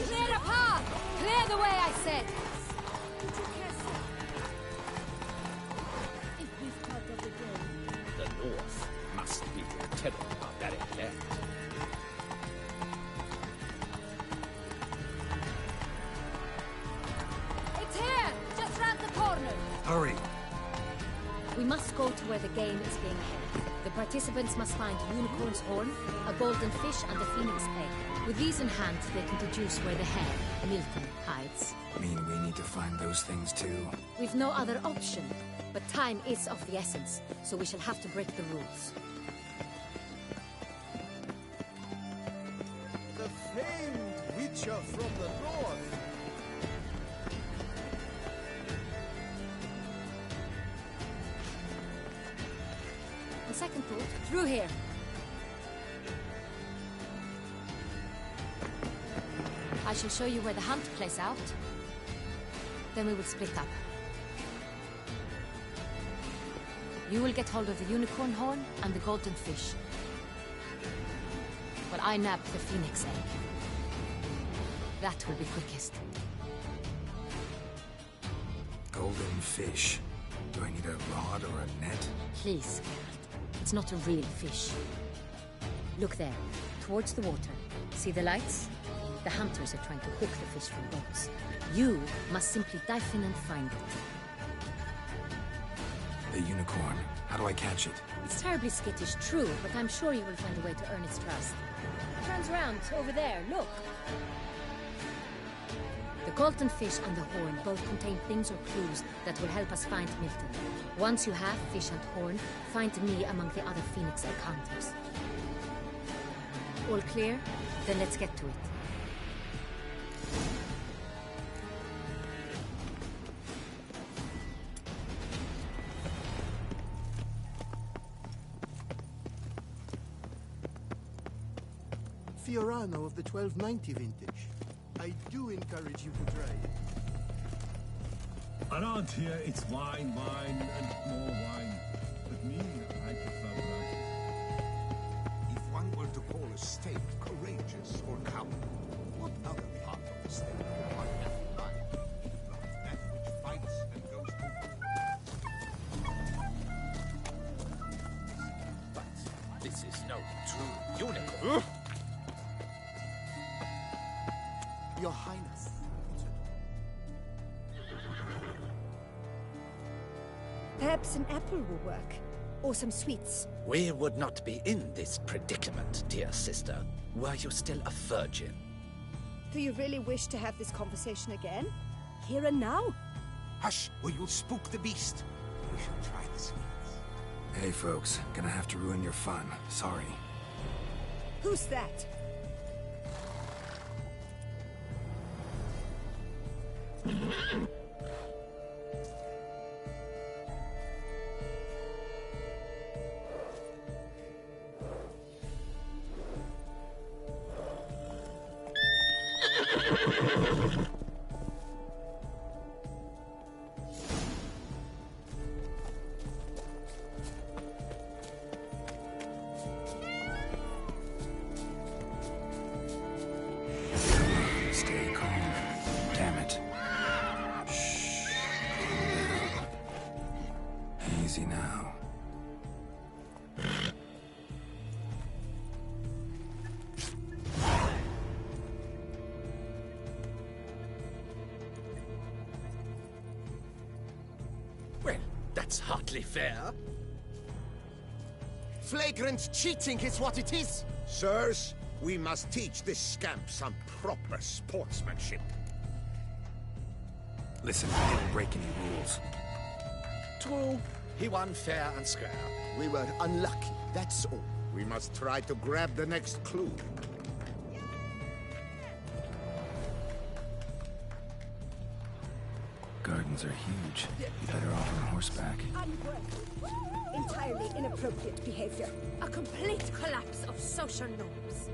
Clear a path! Clear the way, I said! The North must be a terrible barbaric land. It's here! Just round the corner! Hurry! We must go to where the game is being held. The participants must find a unicorn's horn, a golden fish, and a phoenix egg. With these in hand, they can deduce where the Hare, Milton, hides. Mean we need to find those things too? We've no other option. But time is of the essence, so we shall have to break the rules. The famed Witcher from the north. On second thought, through here. I shall show you where the hunt plays out. Then we will split up. You will get hold of the unicorn horn and the golden fish. While I nab the phoenix egg. That will be quickest. Golden fish. Do I need a rod or a net? Please, Geralt. It's not a real fish. Look there, towards the water. See the lights? The hunters are trying to hook the fish from boats. You must simply dive in and find it. The unicorn. How do I catch it? It's terribly skittish, true, but I'm sure you will find a way to earn its trust. It turns around, over there, look. The golden fish and the horn both contain things or clues that will help us find Milton. Once you have fish and horn, find me among the other phoenix egg hunters. All clear? Then let's get to it. Fiorano of the 1290 vintage. I do encourage you to try it. Around here, it's wine, wine, and more wine. But me, I prefer blood. If one were to call a steak courageous or coward, what other part of the steak would one have in mind? If not that which fights and goes to war? This is no true unicorn. Your Highness. Perhaps an apple will work. Or some sweets. We would not be in this predicament, dear sister, were you still a virgin. Do you really wish to have this conversation again? Here and now? Hush, or you'll spook the beast. We shall try the sweets. Hey, folks. Gonna have to ruin your fun. Sorry. Who's that? Stay calm. Damn it. Shh. Calm down. Easy now. Well, that's hardly fair. Flagrant cheating is what it is. Sirs, we must teach this scamp some proper sportsmanship. Listen, I didn't break any rules. True, he won fair and square. We were unlucky, that's all. We must try to grab the next clue. Gardens are huge. You better off on horseback. Unworthy. Entirely inappropriate behavior. A complete collapse of social norms.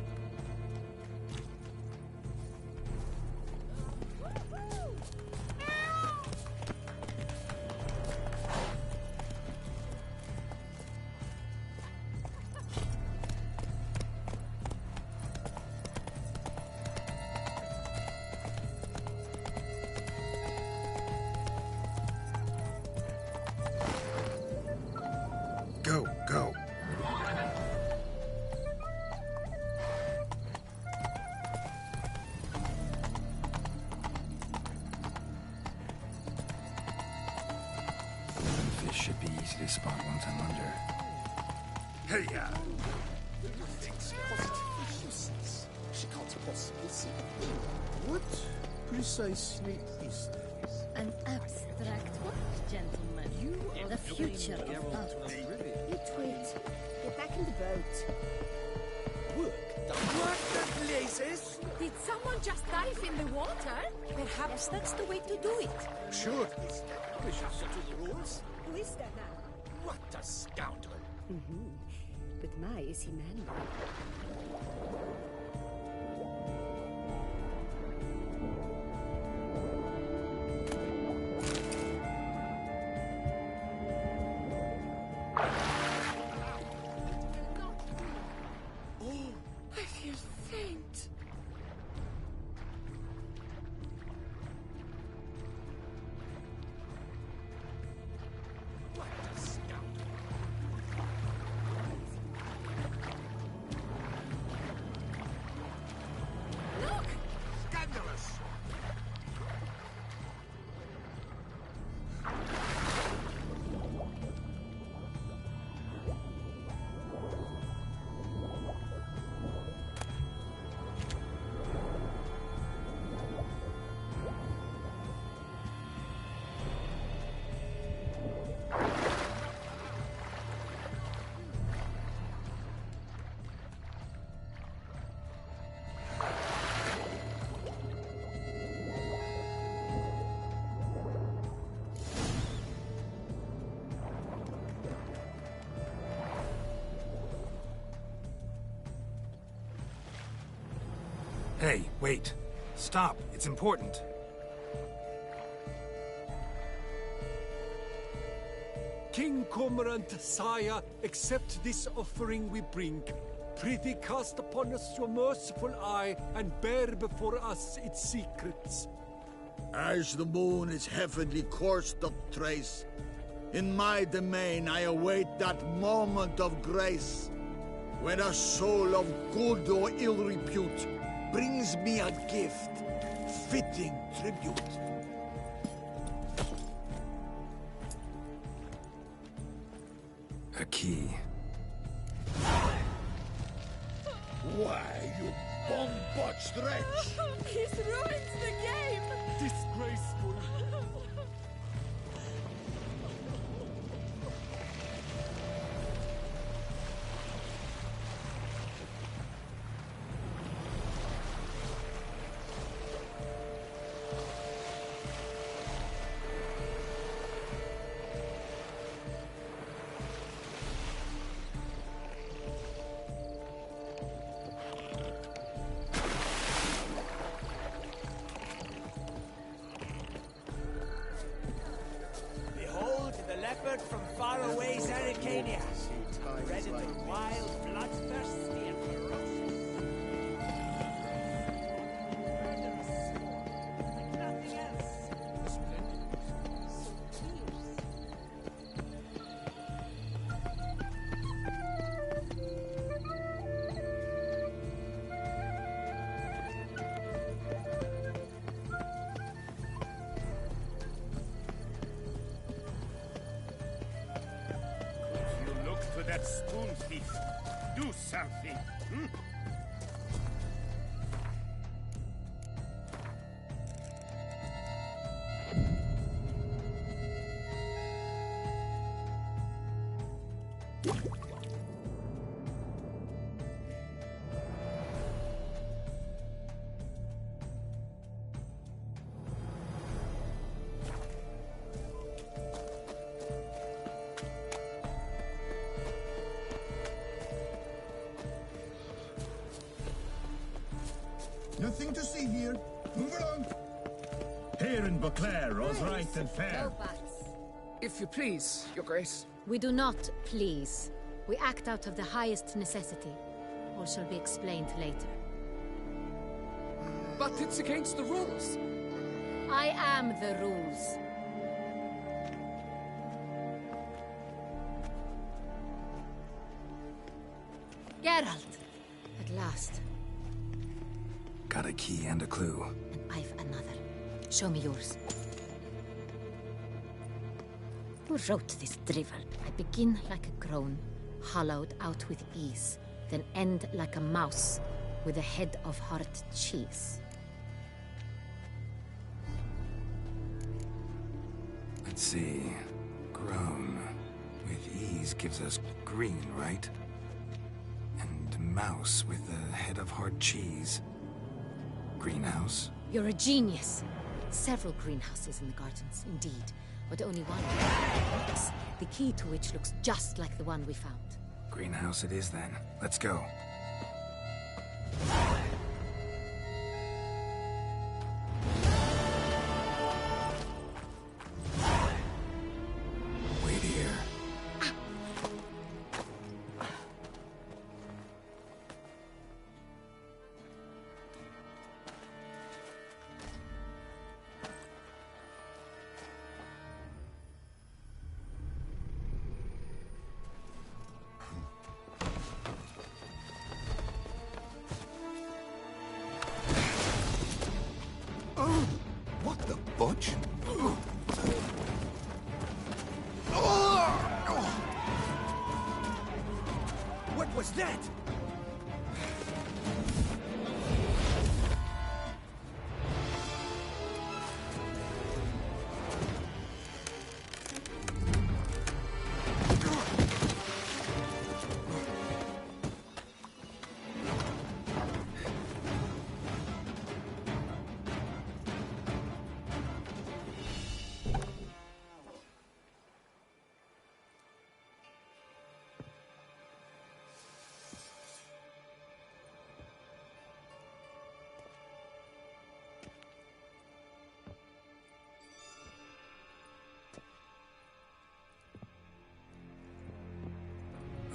Go, go. Fish should be easy to spot once I'm under. Hey-ya! Thinks positive useless. She can't possibly see a thing. What precisely is this? An abstract work, gentlemen. You are the future of art. Wait. Get back in the boat. Work? Work the places? Did someone just dive in the water? Perhaps that's the way to do it. Sure, is that we should settle the rules? Who is that now? What a scoundrel! But my, is he manly? I feel faint. What a scoundrel! Look! Scandalous! Hey, wait. Stop. It's important. King Cormorant, sire, accept this offering we bring. Prithee cast upon us your merciful eye, and bear before us its secrets. As the moon its heavenly course doth trace, in my domain I await that moment of grace. when a soul of good or ill repute brings me a gift, fitting tribute. A key. Why, you bomb-botched wretch! He's ruined the game! Disgraceful. Behold the leopard from faraway Zerrikania. Predator wild, bloodthirsty, and ferocious. Murderous sword, like nothing else. Splendid. So fierce. If you look to that spoon thief, do something. Hmm? Nothing to see here. Move along. Here in Beauclair, all's right and fair. If you please, Your Grace. We do not please. We act out of the highest necessity. All shall be explained later. But it's against the rules. I am the rules. Geralt! At last. Got a key and a clue. And I've another. Show me yours. Who wrote this drivel? I begin like a groan, hollowed out with ease, then end like a mouse with a head of hard cheese. Let's see. Groan. With ease gives us green, right? And mouse with a head of hard cheese. Greenhouse? You're a genius. Several greenhouses in the gardens, indeed. But only one. Yes, the key to which looks just like the one we found. Greenhouse it is then. Let's go. Wait here. What the butch? What was that?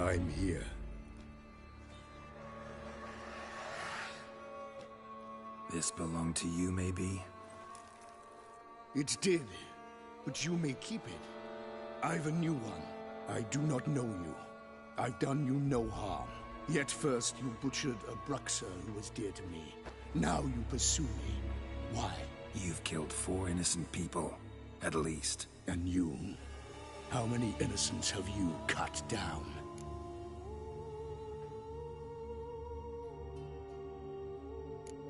I'm here. This belonged to you, maybe? It did, but you may keep it. I've a new one. I do not know you. I've done you no harm. Yet first you butchered a Bruxer who was dear to me. Now you pursue me. Why? You've killed 4 innocent people, at least. And you? How many innocents have you cut down?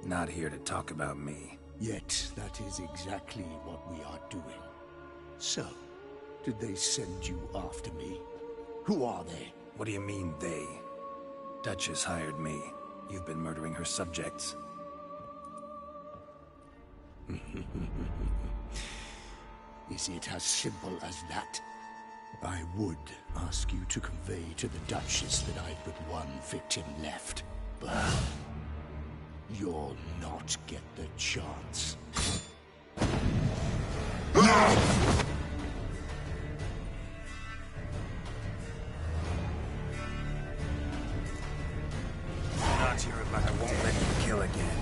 Not here to talk about me. Yet that is exactly what we are doing. So, did they send you after me? Who are they? What do you mean, they? Duchess hired me. You've been murdering her subjects. Is it as simple as that? I would ask you to convey to the Duchess that I've but one victim left, but you'll not get the chance. Not here, but I won't let you kill again.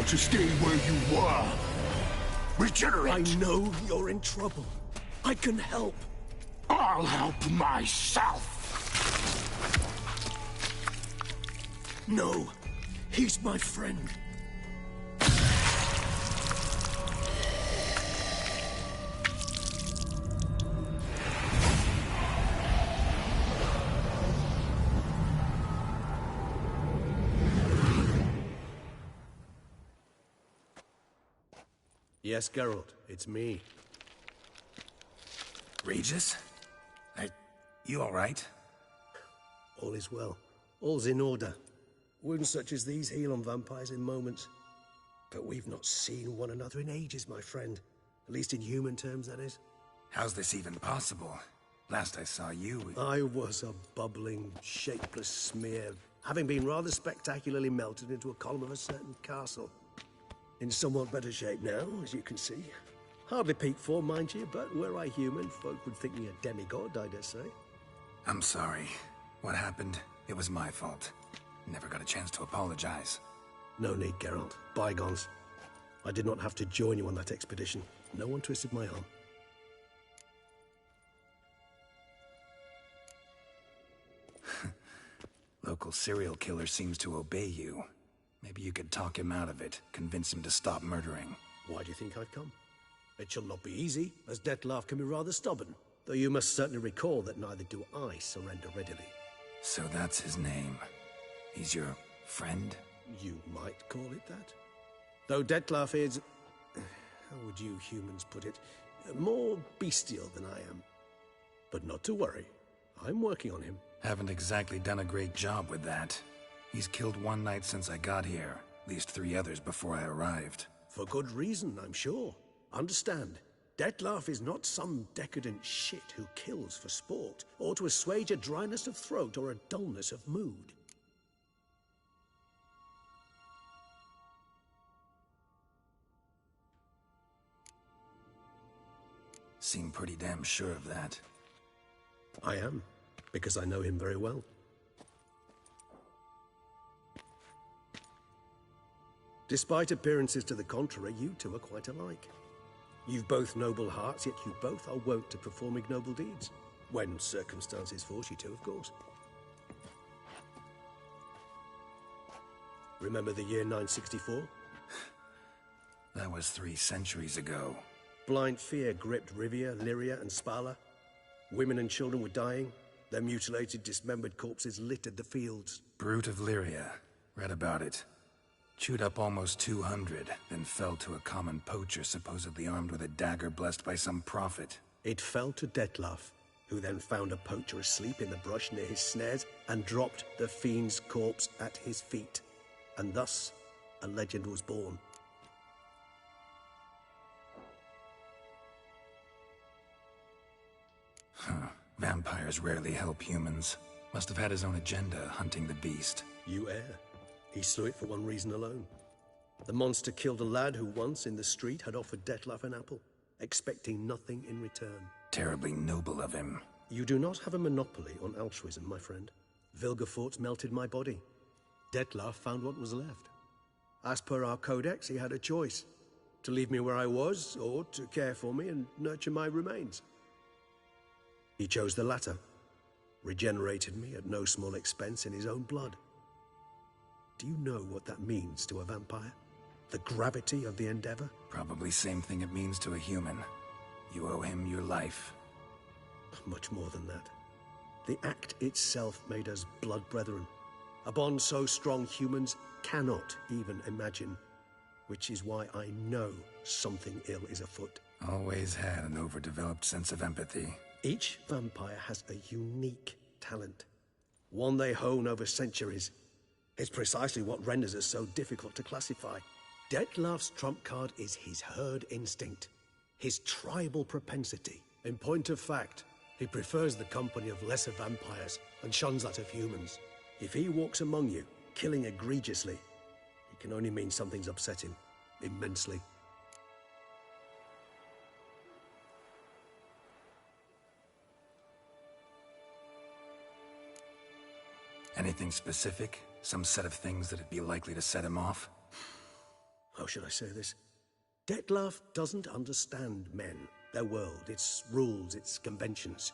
To stay where you were. Regenerate! I know you're in trouble. I can help. I'll help myself! No, he's my friend. Yes, Geralt, it's me. Regis? You all right? All is well. All's in order. Wounds such as these heal on vampires in moments. But we've not seen one another in ages, my friend. At least in human terms, that is. How's this even possible? Last I saw you... I was a bubbling, shapeless smear, having been rather spectacularly melted into a column of a certain castle. In somewhat better shape now, as you can see. Hardly peak form, mind you, but were I human, folk would think me a demigod, I dare say. I'm sorry. What happened? It was my fault. Never got a chance to apologize. No need, Geralt. Bygones. I did not have to join you on that expedition. No one twisted my arm. Local serial killer seems to obey you. Maybe you could talk him out of it, convince him to stop murdering. Why do you think I've come? It shall not be easy, as Dettlaff can be rather stubborn. Though you must certainly recall that neither do I surrender readily. So that's his name. He's your friend? You might call it that. Though Dettlaff is... how would you humans put it? More bestial than I am. But not to worry. I'm working on him. Haven't exactly done a great job with that. He's killed one knight since I got here. At least 3 others before I arrived. For good reason, I'm sure. Understand, Dettlaff is not some decadent shit who kills for sport, or to assuage a dryness of throat or a dullness of mood. Seem pretty damn sure of that. I am, because I know him very well. Despite appearances to the contrary, you two are quite alike. You've both noble hearts, yet you both are wont to perform ignoble deeds. When circumstances force you to, of course. Remember the year 964? That was 3 centuries ago. Blind fear gripped Rivia, Lyria, and Spala. Women and children were dying. Their mutilated, dismembered corpses littered the fields. Brute of Lyria. Read about it. Chewed up almost 200, then fell to a common poacher supposedly armed with a dagger blessed by some prophet. It fell to Detlaf, who then found a poacher asleep in the brush near his snares and dropped the fiend's corpse at his feet. And thus, a legend was born. Vampires rarely help humans. Must have had his own agenda, hunting the beast. You err. He slew it for one reason alone. The monster killed a lad who once, in the street, had offered Detlaf an apple, expecting nothing in return. Terribly noble of him. You do not have a monopoly on altruism, my friend. Vilgefortz melted my body. Detlaf found what was left. As per our codex, he had a choice. To leave me where I was, or to care for me and nurture my remains. He chose the latter. Regenerated me at no small expense in his own blood. Do you know what that means to a vampire? The gravity of the endeavor? Probably same thing it means to a human. You owe him your life. Much more than that. The act itself made us blood brethren. A bond so strong humans cannot even imagine. Which is why I know something ill is afoot. Always had an overdeveloped sense of empathy. Each vampire has a unique talent. One they hone over centuries. It's precisely what renders us so difficult to classify. Detlaf's trump card is his herd instinct. His tribal propensity. In point of fact, he prefers the company of lesser vampires and shuns that of humans. If he walks among you, killing egregiously, it can only mean something's upset him immensely. Anything specific? Some set of things that'd be likely to set him off? How should I say this? Detlaf doesn't understand men, their world, its rules, its conventions.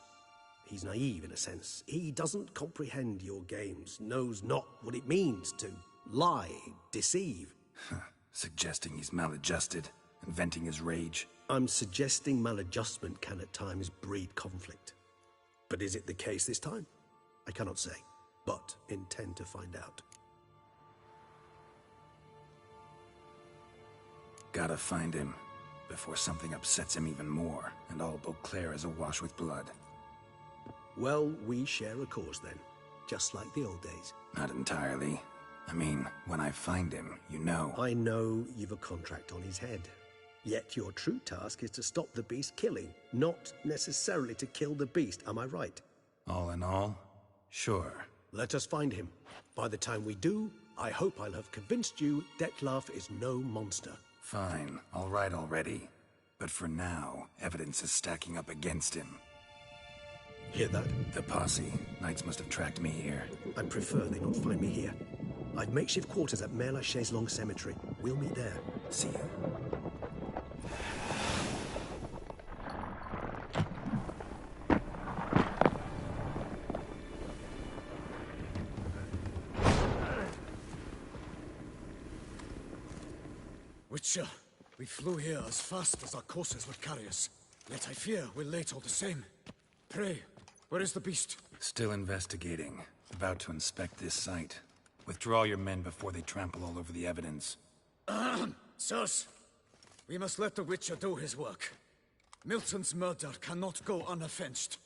He's naive in a sense. He doesn't comprehend your games, knows not what it means to lie, deceive. Suggesting he's maladjusted and venting his rage. I'm suggesting maladjustment can at times breed conflict. But is it the case this time? I cannot say, but intend to find out. Gotta find him before something upsets him even more, and all Beauclair is awash with blood. Well, we share a cause then, just like the old days. Not entirely. I mean, when I find him, you know. I know you've a contract on his head. Yet your true task is to stop the beast killing, not necessarily to kill the beast, am I right? All in all, sure. Let us find him. By the time we do, I hope I'll have convinced you Detlaf is no monster. Fine, all right already. But for now, evidence is stacking up against him. Hear that? The posse. Knights must have tracked me here. I prefer they not find me here. I've makeshift quarters at Mère Lachaise Long Cemetery. We'll meet there. See you. Witcher, we flew here as fast as our courses would carry us. Yet I fear we're late all the same. Pray, where is the beast? Still investigating. About to inspect this site. Withdraw your men before they trample all over the evidence. Sirs, we must let the Witcher do his work. Milton's murder cannot go unavenged.